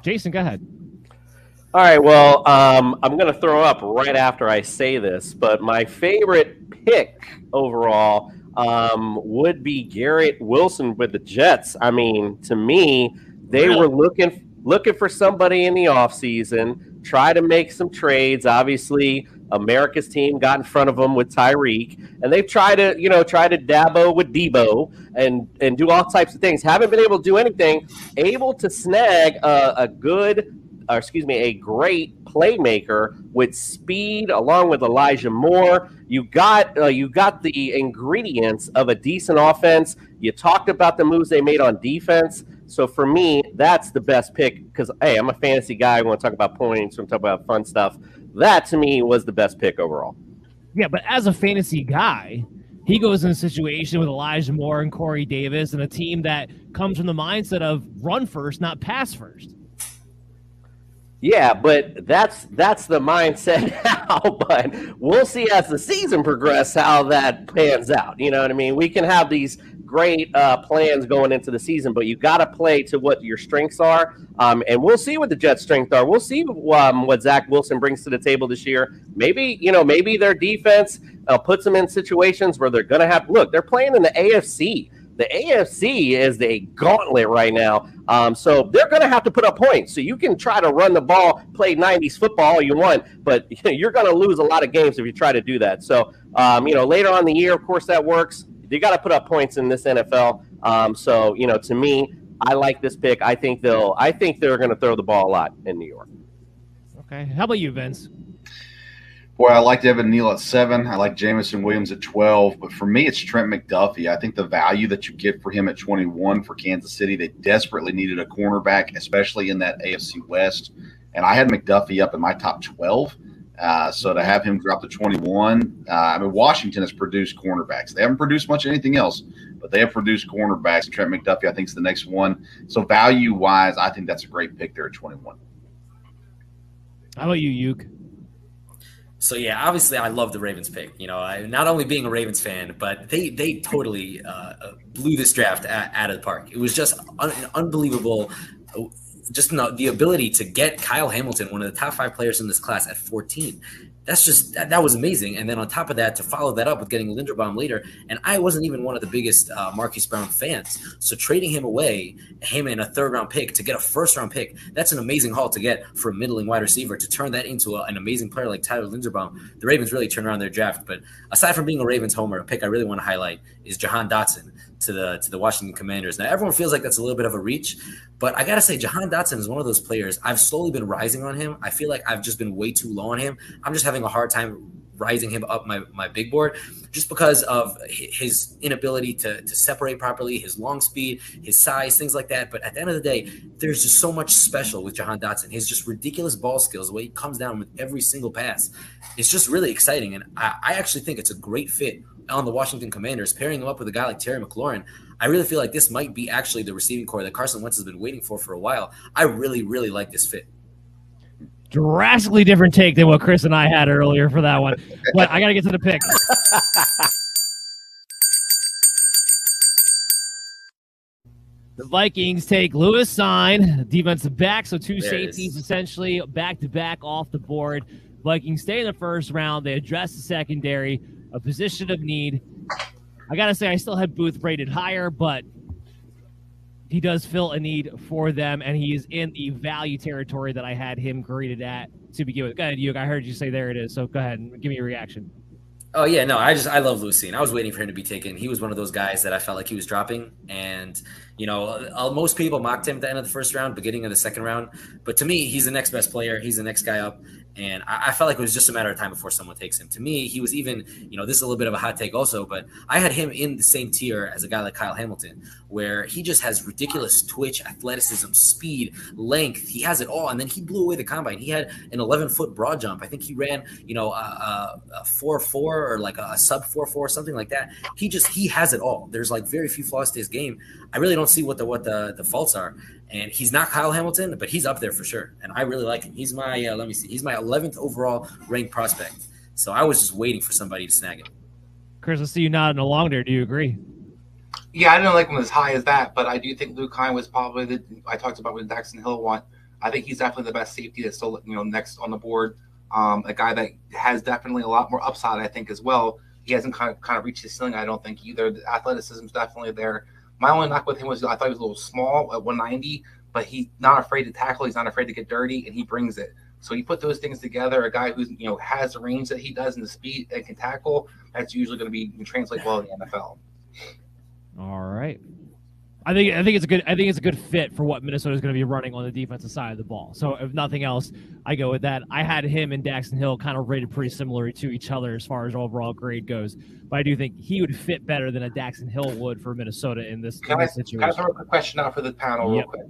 Jason, go ahead. All right, well, I'm going to throw up right after I say this, but my favorite pick overall would be Garrett Wilson with the Jets. I mean, to me, they were looking for somebody in the offseason, try to make some trades. Obviously, America's team got in front of them with Tyreek, and they've tried to, try to dabo with Debo and do all types of things. Haven't been able to do anything. Able to snag a great playmaker with speed, along with Elijah Moore. You got the ingredients of a decent offense. You talked about the moves they made on defense. So for me, that's the best pick because, hey, I'm a fantasy guy. I want to talk about points. I want to talk about fun stuff. That, to me, was the best pick overall. Yeah, but as a fantasy guy, he goes in a situation with Elijah Moore and Corey Davis and a team that comes from the mindset of run first, not pass first. Yeah, but that's the mindset now. But we'll see as the season progresses how that pans out. You know what I mean? We can have these great plans going into the season, but you got to play to what your strengths are. And we'll see what the Jets' strengths are. We'll see what Zach Wilson brings to the table this year. Maybe their defense puts them in situations where they're going to have. Look, they're playing in the AFC. The AFC is a gauntlet right now. So they're going to have to put up points. So you can try to run the ball, play 90s football all you want, but you're going to lose a lot of games if you try to do that. So, later on in the year, of course, that works. You got to put up points in this NFL. So, to me, I like this pick. I think they're going to throw the ball a lot in New York. Okay. How about you, Vince? Boy, I like Evan Neal at 7. I like Jamison Williams at 12. But for me, it's Trent McDuffie. I think the value that you get for him at 21 for Kansas City, they desperately needed a cornerback, especially in that AFC West. And I had McDuffie up in my top 12. So to have him drop to 21, Washington has produced cornerbacks. They haven't produced much of anything else, but they have produced cornerbacks. And Trent McDuffie, I think, is the next one. So value-wise, I think that's a great pick there at 21. How about you, Yuke? So, yeah, obviously I love the Ravens pick. Not only being a Ravens fan, but they totally blew this draft out of the park. It was just unbelievable. Just the ability to get Kyle Hamilton, one of the top 5 players in this class, at 14. That was amazing. And then on top of that, to follow that up with getting Linderbaum later, and I wasn't even one of the biggest Marquise Brown fans. So trading him away, him in a 3rd-round pick to get a 1st-round pick, that's an amazing haul to get for a middling wide receiver to turn that into an amazing player like Tyler Linderbaum. The Ravens really turned around their draft. But aside from being a Ravens homer, a pick I really want to highlight is Jahan Dotson to the Washington Commanders. Now, everyone feels like that's a little bit of a reach, but I got to say, Jahan Dotson is one of those players. I've slowly been rising on him. I feel like I've just been way too low on him. I'm just having a hard time rising him up my big board just because of his inability to separate properly, his long speed, his size, things like that. But at the end of the day, there's just so much special with Jahan Dotson. His just ridiculous ball skills, the way he comes down with every single pass, it's just really exciting. And I actually think it's a great fit on the Washington Commanders, pairing him up with a guy like Terry McLaurin. I really feel like this might be actually the receiving core that Carson Wentz has been waiting for a while. I really, really like this fit. Drastically different take than what Chris and I had earlier for that one. But I got to get to the pick. The Vikings take Lewis Sign, defensive back, so 2 safeties essentially back-to-back off the board. Vikings stay in the 1st round. They address the secondary, a position of need. I got to say, I still had Booth rated higher, but he does fill a need for them, and he is in the value territory that I had him graded at to begin with. Go ahead, Yuke. I heard you say there it is, so go ahead and give me your reaction. Oh, yeah, no, I love Lucien. I was waiting for him to be taken. He was one of those guys that I felt like he was dropping. And, most people mocked him at the end of the 1st round, beginning of the 2nd round. But to me, he's the next best player. He's the next guy up. And I felt like it was just a matter of time before someone takes him. To me, he was even, this is a little bit of a hot take also, but I had him in the same tier as a guy like Kyle Hamilton, where he just has ridiculous twitch, athleticism, speed, length. He has it all. And then he blew away the combine. He had an 11-foot broad jump. I think he ran, a 4.4 or like a sub 4.4, something like that. He has it all. There's like very few flaws to his game. I really don't see what the faults are. And he's not Kyle Hamilton, but he's up there for sure. And I really like him. He's my, he's my 11th overall ranked prospect. So I was just waiting for somebody to snag it. Chris, I see you nodding along there. Do you agree? Yeah, I didn't like him as high as that, but I do think Luke Kine was probably I talked about with Daxton Hill one. I think he's definitely the best safety that's still next on the board. A guy that has definitely a lot more upside, I think, as well. He hasn't kind of reached his ceiling, I don't think, either. The athleticism is definitely there. My only knock with him was I thought he was a little small at 190, but he's not afraid to tackle. He's not afraid to get dirty, and he brings it. So you put those things together, a guy who's has the range that he does and the speed and can tackle, that's usually going to be translate well in the NFL. All right. I think it's a good fit for what Minnesota is going to be running on the defensive side of the ball. So if nothing else, I go with that. I had him and Daxton Hill kind of rated pretty similar to each other as far as overall grade goes, but I do think he would fit better than a Daxton Hill would for Minnesota in this situation. Can I throw a quick question out for the panel real quick?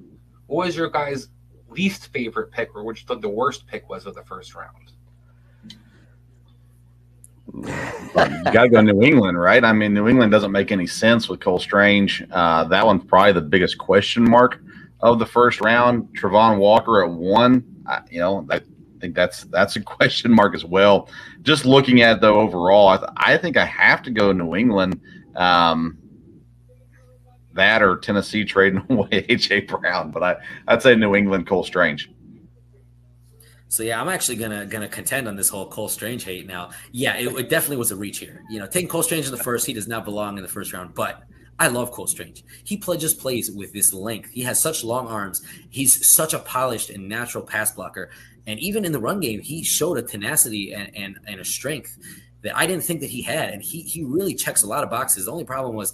What was your guys' least favorite pick, or which the worst pick was of the first round? You got to go New England, right? I mean, New England doesn't make any sense with Cole Strange. That one's probably the biggest question mark of the first round. Travon Walker at 1, I think that's a question mark as well. Just looking at it, though, overall, I think I have to go New England. That or Tennessee trading away A.J. Brown, but I'd say New England, Cole Strange. So yeah, I'm actually gonna contend on this whole Cole Strange hate now. Yeah, it definitely was a reach here. Taking Cole Strange in the first, he does not belong in the first round. But I love Cole Strange. He just plays with this length. He has such long arms. He's such a polished and natural pass blocker. And even in the run game, he showed a tenacity and a strength that I didn't think that he had. And he really checks a lot of boxes. The only problem was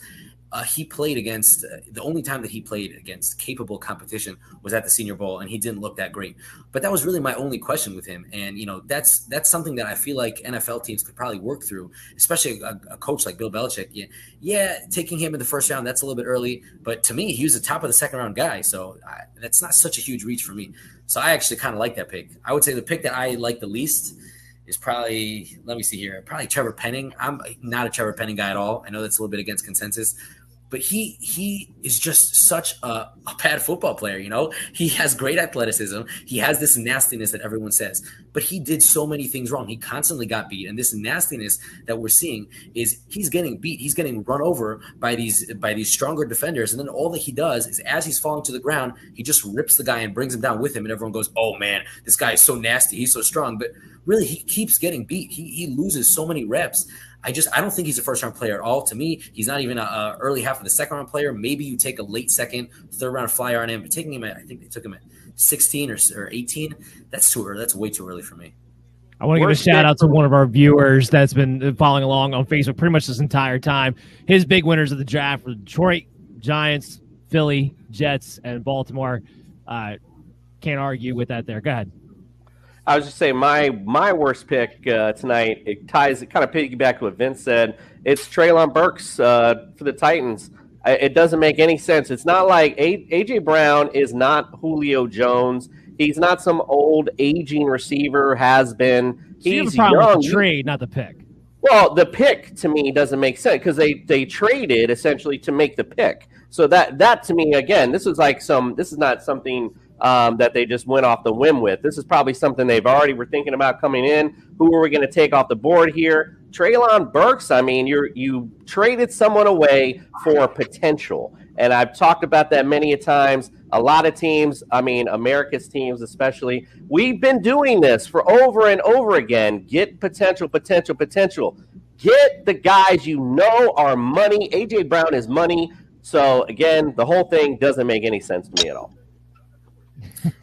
he played against the only time that he played against capable competition was at the Senior Bowl, and he didn't look that great. But that was really my only question with him. And, that's something that I feel like NFL teams could probably work through, especially a coach like Bill Belichick. Yeah, taking him in the first round, that's a little bit early. But to me, he was the top of the second round guy. So that's not such a huge reach for me. So I actually kind of like that pick. I would say the pick that I like the least is probably, let me see here, probably Trevor Penning. I'm not a Trevor Penning guy at all. I know that's a little bit against consensus. But he is just such a bad football player, He has great athleticism. He has this nastiness that everyone says. But he did so many things wrong. He constantly got beat. And this nastiness that we're seeing is he's getting beat. He's getting run over by these stronger defenders. And then all that he does is as he's falling to the ground, he just rips the guy and brings him down with him. And everyone goes, oh, man, this guy is so nasty. He's so strong. But really, he keeps getting beat. He loses so many reps. I don't think he's a first-round player at all. To me, he's not even an early half of the second-round player. Maybe you take a late second, third-round flyer on him. But taking him I think they took him at 16 or 18, that's too early. That's way too early for me. I want to give a shout-out to one of our viewers that's been following along on Facebook pretty much this entire time. His big winners of the draft were Detroit, Giants, Philly, Jets, and Baltimore. Can't argue with that there. Go ahead. I was just saying my worst pick tonight, it kind of piggyback to what Vince said. It's Treylon Burks for the Titans. It doesn't make any sense. It's not like A.J. Brown is not Julio Jones. He's not some old aging receiver, has been. So He's you have a problem young. with the trade, not the pick. Well, the pick to me doesn't make sense because they traded essentially to make the pick. So that to me, again, this is not something that they just went off the whim with. This is probably something they've already were thinking about coming in. Who are we going to take off the board here? Treylon Burks. I mean, you traded someone away for potential. And I've talked about that many a times. A lot of teams, I mean, America's teams especially, we've been doing this for over and over again. Get potential. Get the guys are money. A.J. Brown is money. So, again, the whole thing doesn't make any sense to me at all.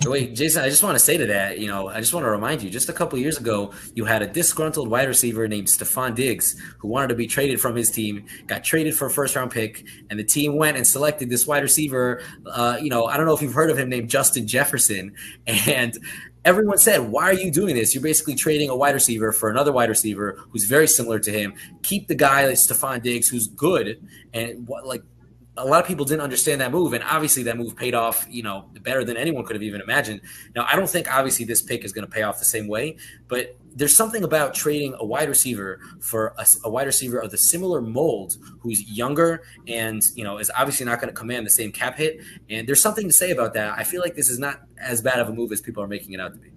Wait, Jason, I just want to say to that, I just want to remind you, just a couple of years ago, you had a disgruntled wide receiver named Stephon Diggs who wanted to be traded from his team, got traded for a first-round pick, and the team went and selected this wide receiver, I don't know if you've heard of him, named Justin Jefferson, and everyone said, why are you doing this? You're basically trading a wide receiver for another wide receiver who's very similar to him. Keep the guy like Stephon Diggs who's good, and a lot of people didn't understand that move, and obviously that move paid off, better than anyone could have even imagined. Now, I don't think obviously this pick is going to pay off the same way, but there's something about trading a wide receiver for a wide receiver of the similar mold who's younger and, is obviously not going to command the same cap hit. And there's something to say about that. I feel like this is not as bad of a move as people are making it out to be.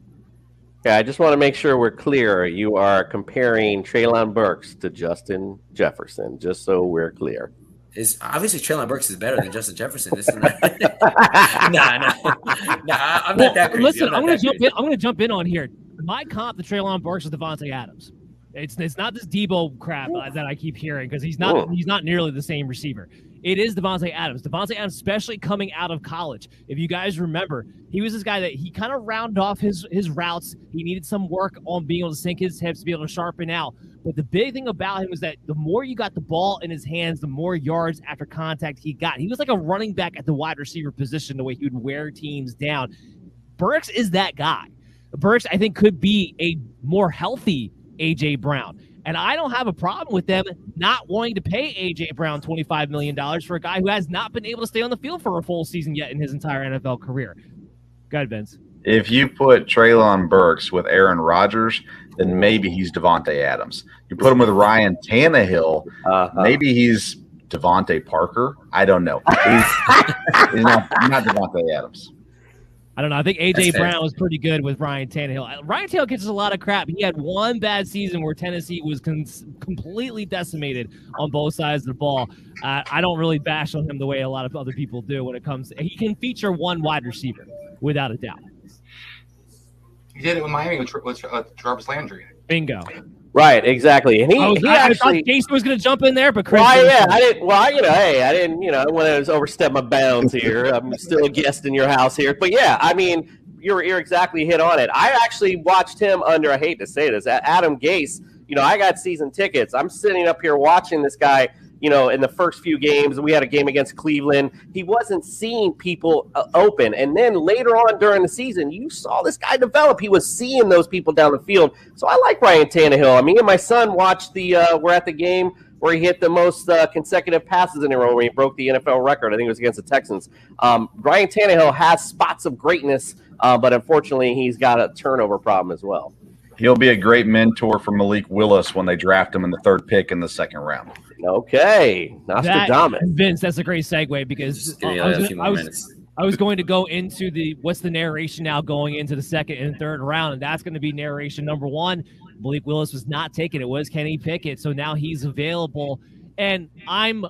Yeah, I just want to make sure we're clear. You are comparing Treylon Burks to Justin Jefferson, just so we're clear. is obviously Treylon Burks is better than Justin Jefferson. This is not, nah, I'm not that crazy. Listen, I'm going to jump in on here. My comp to Treylon Burks is Devontae Adams. It's not this Debo crap that I keep hearing because he's not nearly the same receiver. It is Devontae Adams. Devontae Adams, especially coming out of college. If you guys remember, he was this guy that he kind of rounded off his routes. He needed some work on being able to sink his hips, be able to sharpen out. But the big thing about him was that the more you got the ball in his hands, the more yards after contact he got. He was like a running back at the wide receiver position, the way he would wear teams down. Burks is that guy. Burks, I think, could be a more healthy A.J. Brown. And I don't have a problem with them not wanting to pay A.J. Brown $25 million for a guy who has not been able to stay on the field for a full season yet in his entire NFL career. Go ahead, Vince. If you put Treylon Burks with Aaron Rodgers, then maybe he's Devontae Adams. You put him with Ryan Tannehill, maybe he's Devontae Parker. I don't know. He's not Devontae Adams. I don't know. I think A.J. Brown was pretty good with Ryan Tannehill. Ryan Tannehill gets us a lot of crap. He had one bad season where Tennessee was completely decimated on both sides of the ball. I don't really bash on him the way a lot of other people do when it comes to – he can feature one wide receiver without a doubt. He did it with Miami with Jarvis Landry. Bingo. Right, exactly. And I thought Jason was going to jump in there, but Chris. I didn't I want to overstep my bounds here. I'm still a guest in your house here, but yeah, I mean, you're exactly hit on it. I actually watched him under. I hate to say this, Adam Gase. I got season tickets. I'm sitting up here watching this guy. In the first few games, we had a game against Cleveland. He wasn't seeing people open. And then later on during the season, you saw this guy develop. He was seeing those people down the field. So I like Ryan Tannehill. I mean, and my son watched we're at the game where he hit the most consecutive passes in a row when he broke the NFL record. I think it was against the Texans. Ryan Tannehill has spots of greatness, but unfortunately, he's got a turnover problem as well. He'll be a great mentor for Malik Willis when they draft him in the third pick in the second round. Okay, Nostradamus. Vince, that's a great segue because I was going to go into what's the narration now going into the second and third round, and that's going to be narration number one. Malik Willis was not taken. It was Kenny Pickett, so now he's available, and I'm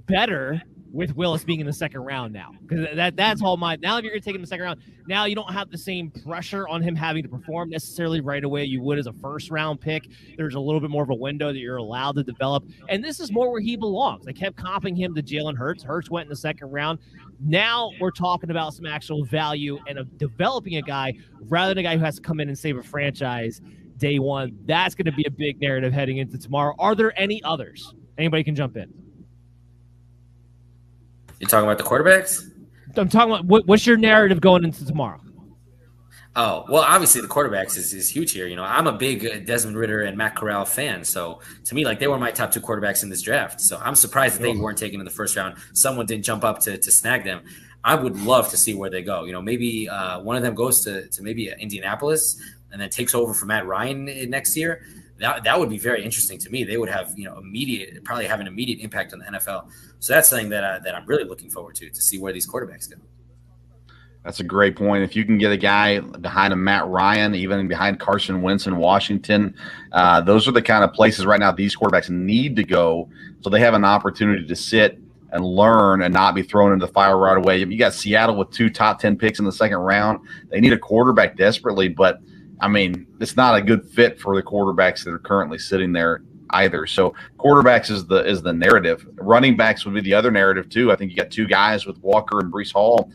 better with Willis being in the second round now because that's all now if you're going to take him in the second round, now you don't have the same pressure on him having to perform necessarily right away you would as a first round pick. There's a little bit more of a window that you're allowed to develop, and this is more where he belongs. They kept comping him to Jalen Hurts. Hurts went in the second round. Now we're talking about some actual value and of developing a guy rather than a guy who has to come in and save a franchise day one. That's going to be a big narrative heading into tomorrow. Are there any others? Anybody can jump in. You're talking about the quarterbacks? I'm talking about what's your narrative going into tomorrow? Oh, well, obviously the quarterbacks is huge here. I'm a big Desmond Ridder and Matt Corral fan. So to me, they were my top two quarterbacks in this draft. So I'm surprised that they weren't taken in the first round. Someone didn't jump up to snag them. I would love to see where they go. Maybe one of them goes to maybe Indianapolis and then takes over for Matt Ryan next year. That would be very interesting to me. They would have, probably have an immediate impact on the NFL. So that's something that I'm really looking forward to see where these quarterbacks go. That's a great point. If you can get a guy behind a Matt Ryan, even behind Carson Wentz in Washington, those are the kind of places right now these quarterbacks need to go so they have an opportunity to sit and learn and not be thrown into the fire right away. You got Seattle with 2 top 10 picks in the second round. They need a quarterback desperately, but I mean, it's not a good fit for the quarterbacks that are currently sitting there either. So quarterbacks is the narrative. Running backs would be the other narrative too. I think you got 2 guys with Walker and Breece Hall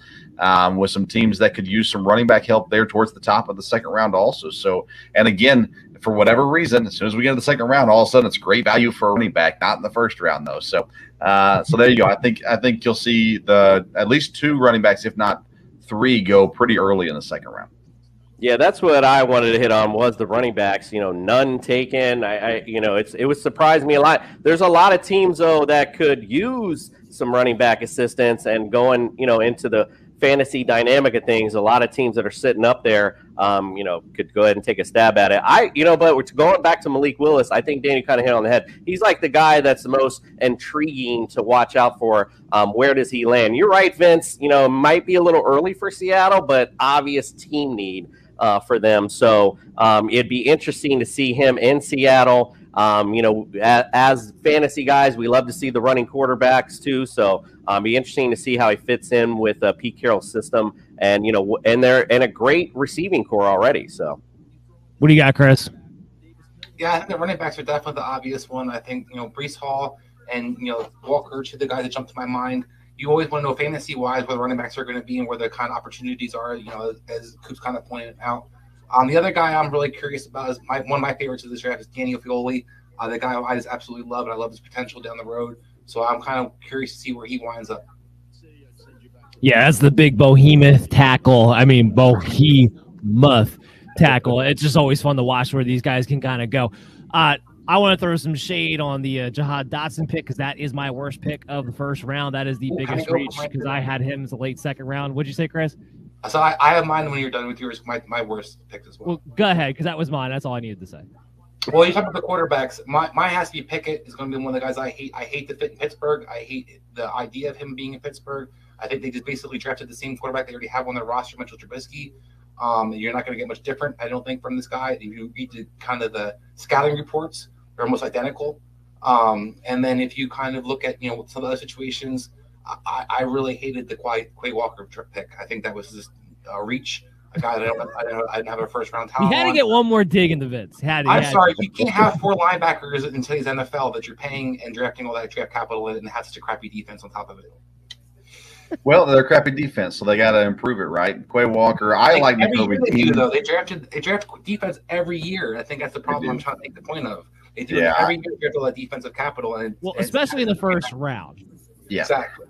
with some teams that could use some running back help there towards the top of the second round also. So, and again, for whatever reason, as soon as we get to the second round, all of a sudden it's great value for a running back, not in the first round though. So, so there you go. I think you'll see at least 2 running backs, if not 3, go pretty early in the second round. Yeah, that's what I wanted to hit on was the running backs. None taken. It was surprising me a lot. There's a lot of teams though that could use some running back assistance and going, into the fantasy dynamic of things. A lot of teams that are sitting up there, could go ahead and take a stab at it. But going back to Malik Willis, I think Danny kind of hit on the head. He's like the guy that's the most intriguing to watch out for. Where does he land? You're right, Vince. It might be a little early for Seattle, but obvious team need for them. So it'd be interesting to see him in Seattle. As fantasy guys, we love to see the running quarterbacks too. So be interesting to see how he fits in with Pete Carroll's system, and and they're in a great receiving core already. So, what do you got, Chris? Yeah, I think the running backs are definitely the obvious one. I think Breece Hall and Walker, two of the guys that jump to my mind. You always want to know fantasy wise where the running backs are going to be and where the kind of opportunities are. As Coop's kind of pointed out. The other guy I'm really curious about is one of my favorites of this draft is Daniel Fioli. The guy I just absolutely love, and I love his potential down the road. So I'm kind of curious to see where he winds up. Yeah, that's the big behemoth tackle. I mean, behemoth tackle. It's just always fun to watch where these guys can kind of go. I want to throw some shade on the Jahad Dotson pick because that is my worst pick of the first round. That is the biggest reach because I had him as a late second round. What'd you say, Chris? So I have mine when you're done with yours, my worst pick as well. Well, go ahead because that was mine. That's all I needed to say. Well, you talk about the quarterbacks. Mine has to be Pickett. Is going to be one of the guys I hate. I hate the fit in Pittsburgh. I hate the idea of him being in Pittsburgh. I think they just basically drafted the same quarterback they already have on their roster, Mitchell Trubisky. You're not going to get much different, I don't think, from this guy. If you read kind of the scouting reports, they're almost identical. And then if you kind of look at some other situations, I really hated the Quay Walker pick. I think that was just a reach. A guy that I didn't have a first round talent. You had to get one more dig in the Vince. I'm sorry, you can't have 4 linebackers in today's NFL that you're paying and drafting all that draft capital in and have such a crappy defense on top of it. Well, they're a crappy defense, so they got to improve it, right? Quay Walker, I like Nakobe Dean. Though they draft defense every year. I think that's the problem I'm trying to make the point of. They do it every year. They draft all that defensive capital, especially in the first round. Yeah, exactly.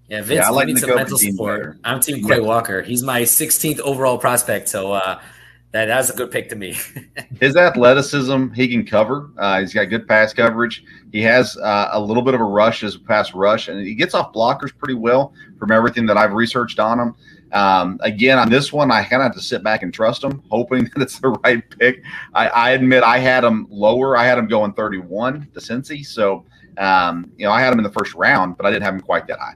Yeah, Vince, I need some mental support. I'm Team Quay Walker. He's my 16th overall prospect, so that's a good pick to me. His athleticism, he can cover. He's got good pass coverage. He has a little bit of a rush as a pass rush, and he gets off blockers pretty well from everything that I've researched on him. Again, on this one, I kind of have to sit back and trust him, hoping that it's the right pick. I admit I had him lower. I had him going 31 to Cincy, so I had him in the first round, but I didn't have him quite that high.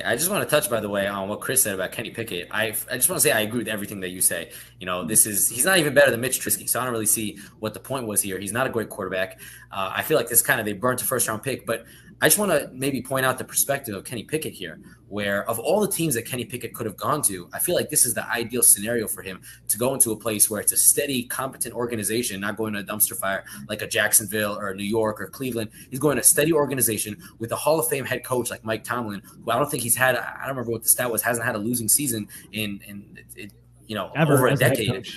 I just want to touch, by the way, on what Chris said about Kenny Pickett. I just want to say I agree with everything that you say. He's not even better than Mitch Trubisky, so I don't really see what the point was here. He's not a great quarterback. I feel like they burnt a first-round pick, but I just want to maybe point out the perspective of Kenny Pickett here, where of all the teams that Kenny Pickett could have gone to, I feel like this is the ideal scenario for him to go into a place where it's a steady, competent organization, not going to a dumpster fire like a Jacksonville or New York or Cleveland. He's going to a steady organization with a Hall of Fame head coach like Mike Tomlin, who I don't think I don't remember what the stat was, hasn't had a losing season in over a decade.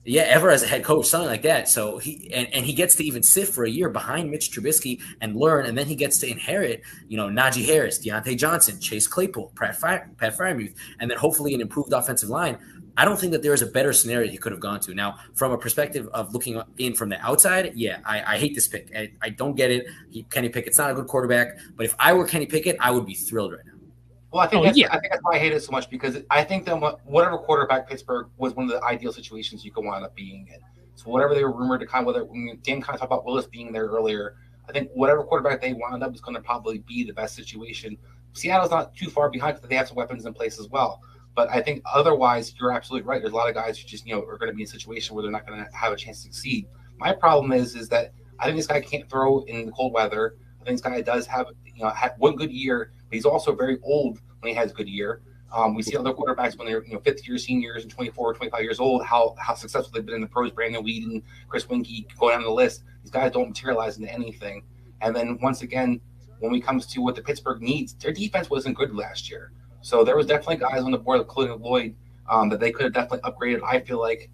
Yeah, ever as a head coach, something like that. So he gets to even sit for a year behind Mitch Trubisky and learn, and then he gets to inherit, Najee Harris, Deontay Johnson, Chase Claypool, Pat Freiermuth, and then hopefully an improved offensive line. I don't think that there is a better scenario he could have gone to. Now, from a perspective of looking in from the outside, I hate this pick. I don't get it. Kenny Pickett's not a good quarterback, but if I were Kenny Pickett, I would be thrilled right now. Well, I think that's why I hate it so much, because I think that whatever quarterback Pittsburgh was one of the ideal situations you could wind up being in. So whatever they were rumored to Dan kind of talked about Willis being there earlier, I think whatever quarterback they wound up is going to probably be the best situation. Seattle's not too far behind because they have some weapons in place as well. But I think otherwise, you're absolutely right. There's a lot of guys who just are going to be in a situation where they're not going to have a chance to succeed. My problem is that I think this guy can't throw in the cold weather. I think this guy does have one good year, but he's also very old when he has a good year. We see other quarterbacks when they're fifth-year seniors and 24 or 25 years old, how successful they've been in the pros. Brandon Weeden, Chris Winkie, go down the list. These guys don't materialize into anything. And then once again, when it comes to what the Pittsburgh needs, their defense wasn't good last year. So there was definitely guys on the board, including Lloyd, that they could have definitely upgraded, I feel like,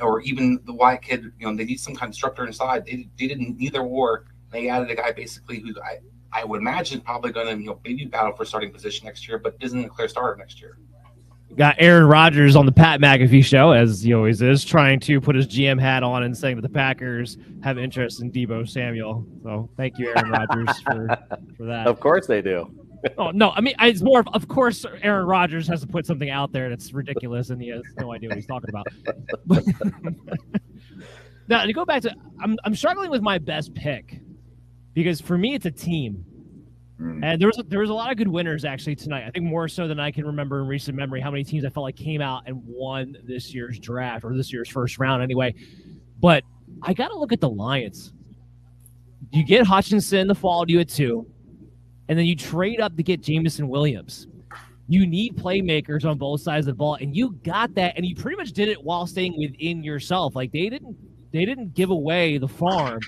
or even the Wyatt kid. They need some kind of disruptor inside. They didn't neither war. They added a guy basically who I would imagine probably going to maybe battle for starting position next year, but isn't a clear starter next year. Got Aaron Rodgers on the Pat McAfee show, as he always is, trying to put his GM hat on and saying that the Packers have interest in Deebo Samuel. So thank you, Aaron Rodgers, for that. Of course they do. Oh, no, I mean, it's more of course, Aaron Rodgers has to put something out there that's ridiculous, and he has no idea what he's talking about. Now, to go back to, I'm struggling with my best pick, because for me, it's a team. And there was a lot of good winners actually tonight. I think more so than I can remember in recent memory how many teams I felt like came out and won this year's draft, or this year's first round anyway. But I got to look at the Lions. You get Hutchinson the fall to you at 2, and then you trade up to get Jameson Williams. You need playmakers on both sides of the ball, and you got that, and you pretty much did it while staying within yourself. Like they didn't give away the farm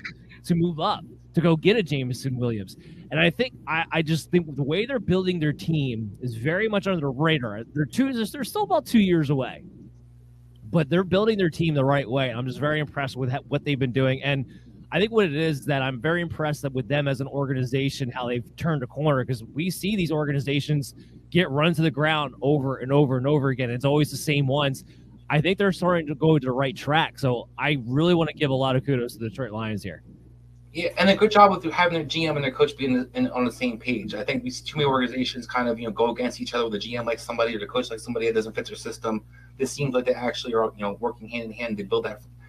to move up to go get a Jameson Williams. And I just think the way they're building their team is very much under the radar. They're still about 2 years away, but they're building their team the right way. I'm just very impressed with what they've been doing. And I think what it is that I'm very impressed with them as an organization, how they've turned a corner, because we see these organizations get run to the ground over and over and over again. It's always the same ones. I think they're starting to go to the right track. So I really want to give a lot of kudos to the Detroit Lions here. Yeah, and a good job with having their GM and their coach being on the same page. I think these too many organizations kind of go against each other. With the GM like somebody or the coach like somebody that doesn't fit their system. This seems like they actually are working hand in hand to build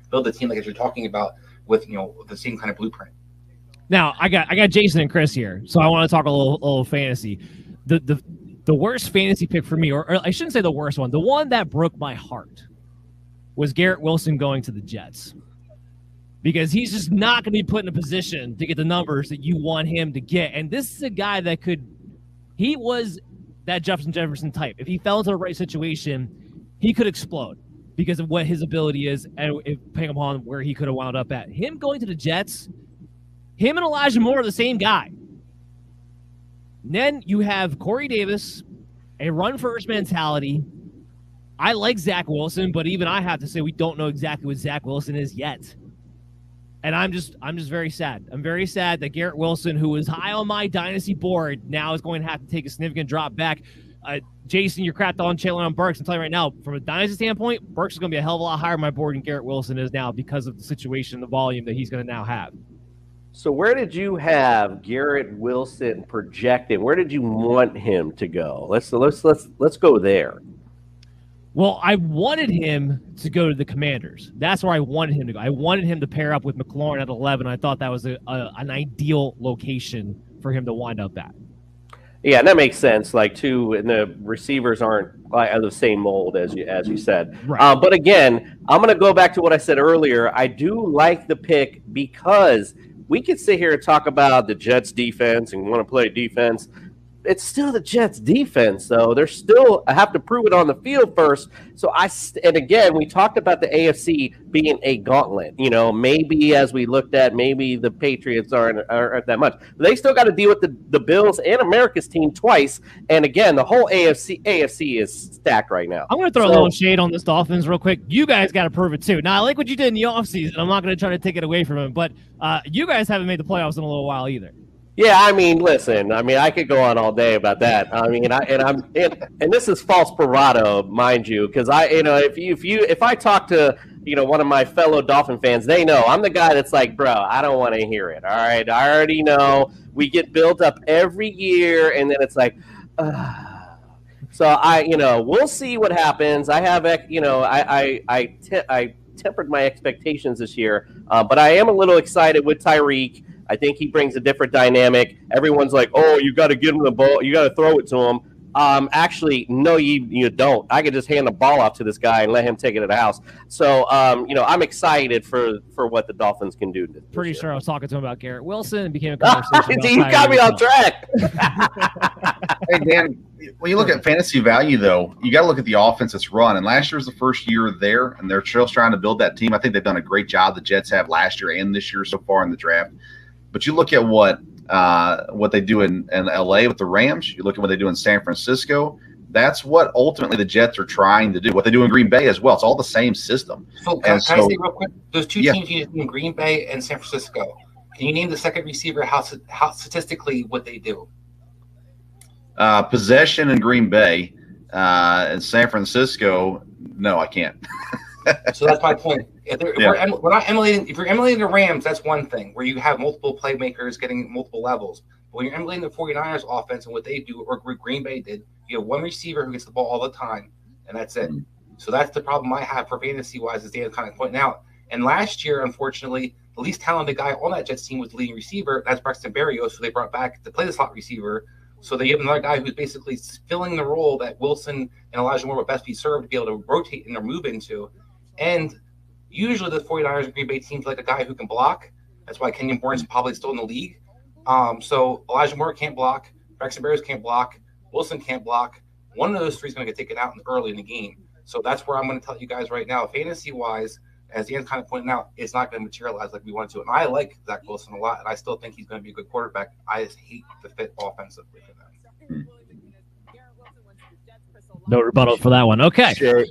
the team like as you're talking about with the same kind of blueprint. Now I got Jason and Chris here, so I want to talk a little fantasy. The worst fantasy pick for me, or I shouldn't say the worst one, the one that broke my heart was Garrett Wilson going to the Jets. Because he's just not going to be put in a position to get the numbers that you want him to get. And this is a guy that he was that Justin Jefferson type. If he fell into the right situation, he could explode because of what his ability is and depending upon where he could have wound up at. Him going to the Jets, him and Elijah Moore are the same guy. And then you have Corey Davis, a run-first mentality. I like Zach Wilson, but even I have to say we don't know exactly what Zach Wilson is yet. And I'm just very sad. I'm very sad that Garrett Wilson, who was high on my dynasty board, now is going to have to take a significant drop back. Jason, you're crapped on Traylon Burks. I'm telling you right now, from a dynasty standpoint, Burks is going to be a hell of a lot higher on my board than Garrett Wilson is now because of the situation, the volume that he's going to now have. So where did you have Garrett Wilson projected? Where did you want him to go? Let's go there. Well, I wanted him to go to the Commanders. That's where I wanted him to go. I wanted him to pair up with McLaurin at 11. I thought that was an ideal location for him to wind up at. Yeah, and that makes sense. And the receivers aren't of the same mold as you said. Right. But again, I'm going to go back to what I said earlier. I do like the pick because we could sit here and talk about the Jets defense and want to play defense. It's still the Jets defense, though. I have to prove it on the field first. And again, we talked about the AFC being a gauntlet. Maybe as we looked at, maybe the Patriots aren't that much. But they still got to deal with the Bills and America's team twice. And again, the whole AFC is stacked right now. I'm going to throw a little shade on this Dolphins real quick. You guys got to prove it, too. Now, I like what you did in the offseason. I'm not going to try to take it away from him. But you guys haven't made the playoffs in a little while either. Yeah, listen. I could go on all day about that. And this is false bravado, mind you, because if I talk to one of my fellow Dolphin fans, they know I'm the guy that's like, bro, I don't want to hear it. All right, I already know we get built up every year, and then it's like, so we'll see what happens. I have I tempered my expectations this year, but I am a little excited with Tyreek. I think he brings a different dynamic. Everyone's like, oh, you got to give him the ball. You got to throw it to him. Actually, no, you don't. I could just hand the ball off to this guy and let him take it to the house. So, I'm excited for what the Dolphins can do. Pretty sure I was talking to him about Garrett Wilson and became a conversation. You got me on track. Hey, Dan, when you look at fantasy value, though, you got to look at the offense that's run. And last year was the first year there, and they're still trying to build that team. I think they've done a great job. The Jets have last year and this year so far in the draft. But you look at what they do in LA with the Rams. You look at what they do in San Francisco. That's what ultimately the Jets are trying to do. What they do in Green Bay as well. It's all the same system. So can I say real quick? Those two teams you in Green Bay and San Francisco. Can you name the second receiver? How statistically what they do? Possession in Green Bay and San Francisco. No, I can't. So that's my point. If you're emulating the Rams, that's one thing where you have multiple playmakers getting multiple levels. But when you're emulating the 49ers offense and what they do, or Green Bay did, you have one receiver who gets the ball all the time, and that's it. So that's the problem I have for fantasy-wise, as Dan kind of pointing out. And last year, unfortunately, the least talented guy on that Jets team was the leading receiver. That's Braxton Berrios, so they brought back to play the slot receiver. So they have another guy who's basically filling the role that Wilson and Elijah Moore would best be served to be able to rotate and or move into. And Usually the 49ers and Green Bay teams like a guy who can block. That's why Kenyon Bourne's probably still in the league. So Elijah Moore can't block. Braxton Berrios can't block. Wilson can't block. One of those three is going to get taken out early in the game. So that's where I'm going to tell you guys right now, fantasy-wise, as Dan's kind of pointing out, it's not going to materialize like we want it to. And I like Zach Wilson a lot, and I still think he's going to be a good quarterback. I just hate the fit offensively for them. No rebuttal for that one. Okay. I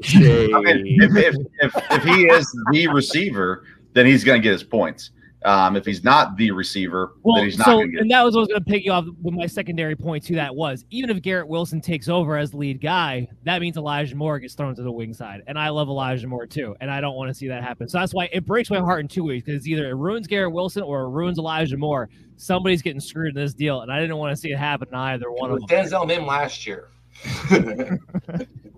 mean, if he is the receiver, then he's going to get his points. If he's not the receiver, then he's not going to get. And that was what I was going to pick you off with my secondary point to that was, even if Garrett Wilson takes over as the lead guy, that means Elijah Moore gets thrown to the wing side. And I love Elijah Moore too, and I don't want to see that happen. So that's why it breaks my heart in two ways, because either it ruins Garrett Wilson or it ruins Elijah Moore. Somebody's getting screwed in this deal, and I didn't want to see it happen to either one of them. Denzel Mims last year.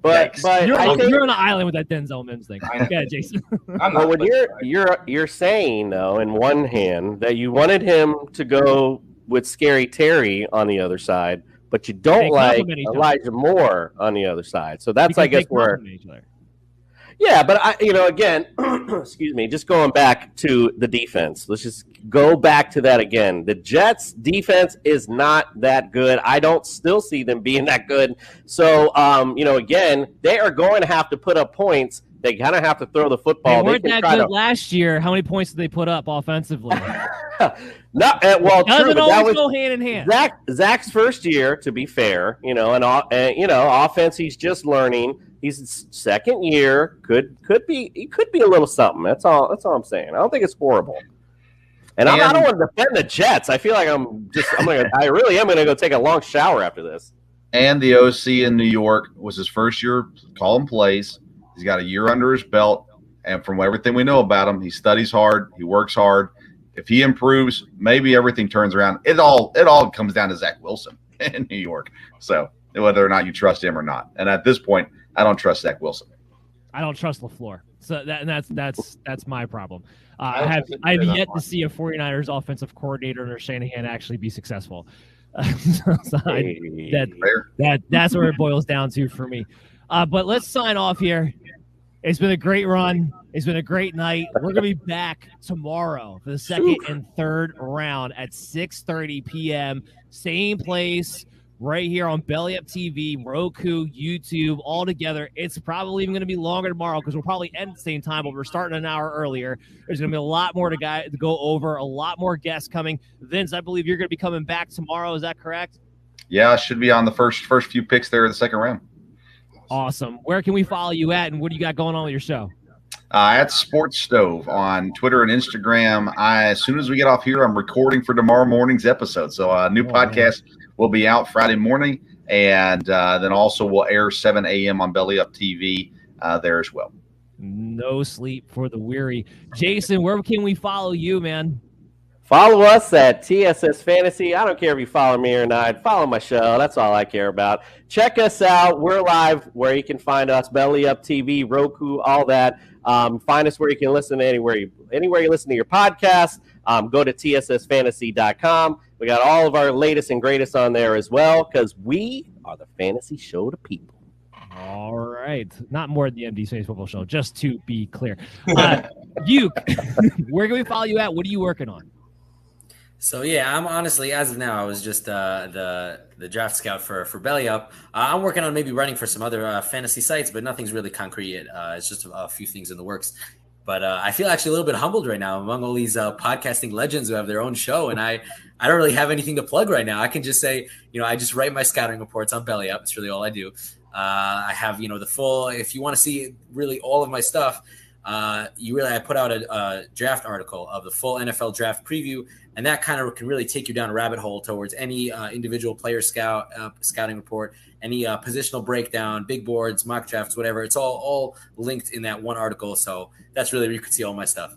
But you're I think, on an island with that Denzel Mims thing. Okay, Jason. but when you're saying though, in one hand, that you wanted him to go with Scary Terry on the other side, but you don't like Elijah Moore on the other side. So that's, I guess, where. Yeah, but again, excuse me, just going back to the defense. Let's just go back to that again. The Jets' defense is not that good. I don't still see them being that good. So, again, they are going to have to put up points. They kind of have to throw the football. They weren't that good last year. How many points did they put up offensively? Doesn't always go hand in hand. Zach's first year, to be fair, and offense, he's just learning. He's second year, could be a little something. That's all I'm saying. I don't think it's horrible. And I don't want to defend the Jets. I feel like I really am gonna go take a long shower after this. And the OC in New York was his first year calling plays. He's got a year under his belt, and from everything we know about him, he studies hard, he works hard. If he improves, maybe everything turns around. It all comes down to Zach Wilson in New York. So whether or not you trust him or not, and at this point, I don't trust Zach Wilson. I don't trust LaFleur. So that's my problem. I've yet to see a 49ers offensive coordinator under Shanahan actually be successful. That's where it boils down to for me. But let's sign off here. It's been a great run. It's been a great night. We're going to be back tomorrow for the second and third round at 6:30 p.m. Same place, right here on Belly Up TV, Roku, YouTube, all together. It's probably even going to be longer tomorrow because we'll probably end at the same time, but we're starting an hour earlier. There's going to be a lot more to go over, a lot more guests coming. Vince, I believe you're going to be coming back tomorrow. Is that correct? Yeah, I should be on the first few picks there in the second round. Awesome. Where can we follow you at, and what do you got going on with your show? At Sports Stove on Twitter and Instagram. As soon as we get off here, I'm recording for tomorrow morning's episode. So a new podcast will be out Friday morning, and then also will air 7 a.m. on Belly Up TV there as well. No sleep for the weary. Jason, where can we follow you, man? Follow us at TSS Fantasy. I don't care if you follow me or not. Follow my show. That's all I care about. Check us out. We're live where you can find us, Belly Up TV, Roku, all that. Find us where you can listen anywhere you listen to your podcast. Go to tssfantasy.com. We got all of our latest and greatest on there as well because we are the fantasy show to people. All right. Not more than the MD Space Football Show, just to be clear. You, where can we follow you at? What are you working on? So, yeah, I'm honestly, as of now, I was just the draft scout for Belly Up. I'm working on maybe running for some other fantasy sites, but nothing's really concrete yet. It's just a few things in the works. But I feel actually a little bit humbled right now among all these podcasting legends who have their own show. And I don't really have anything to plug right now. I can just say, I just write my scouting reports on Belly Up. It's really all I do. I have, the full, if you want to see really all of my stuff, I put out a draft article of the full NFL draft preview, and that kind of can really take you down a rabbit hole towards any individual player scouting report, any positional breakdown, big boards, mock drafts, whatever. It's all linked in that one article. So that's really where you can see all my stuff.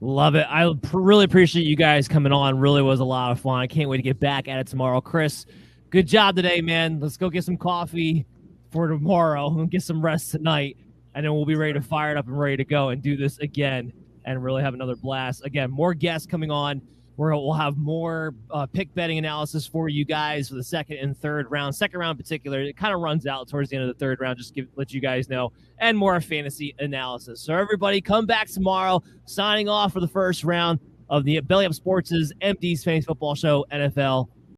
Love it. I really appreciate you guys coming on. Really was a lot of fun. I can't wait to get back at it tomorrow. Chris, good job today, man. Let's go get some coffee for tomorrow and get some rest tonight. And then we'll be ready to fire it up and ready to go and do this again and really have another blast. Again, more guests coming on We'll have more pick betting analysis for you guys for the second and third round. Second round in particular, it kind of runs out towards the end of the third round, just let you guys know, and more fantasy analysis. So everybody come back tomorrow, signing off for the first round of the Belly Up Sports' MD's Fantasy Football Show NFL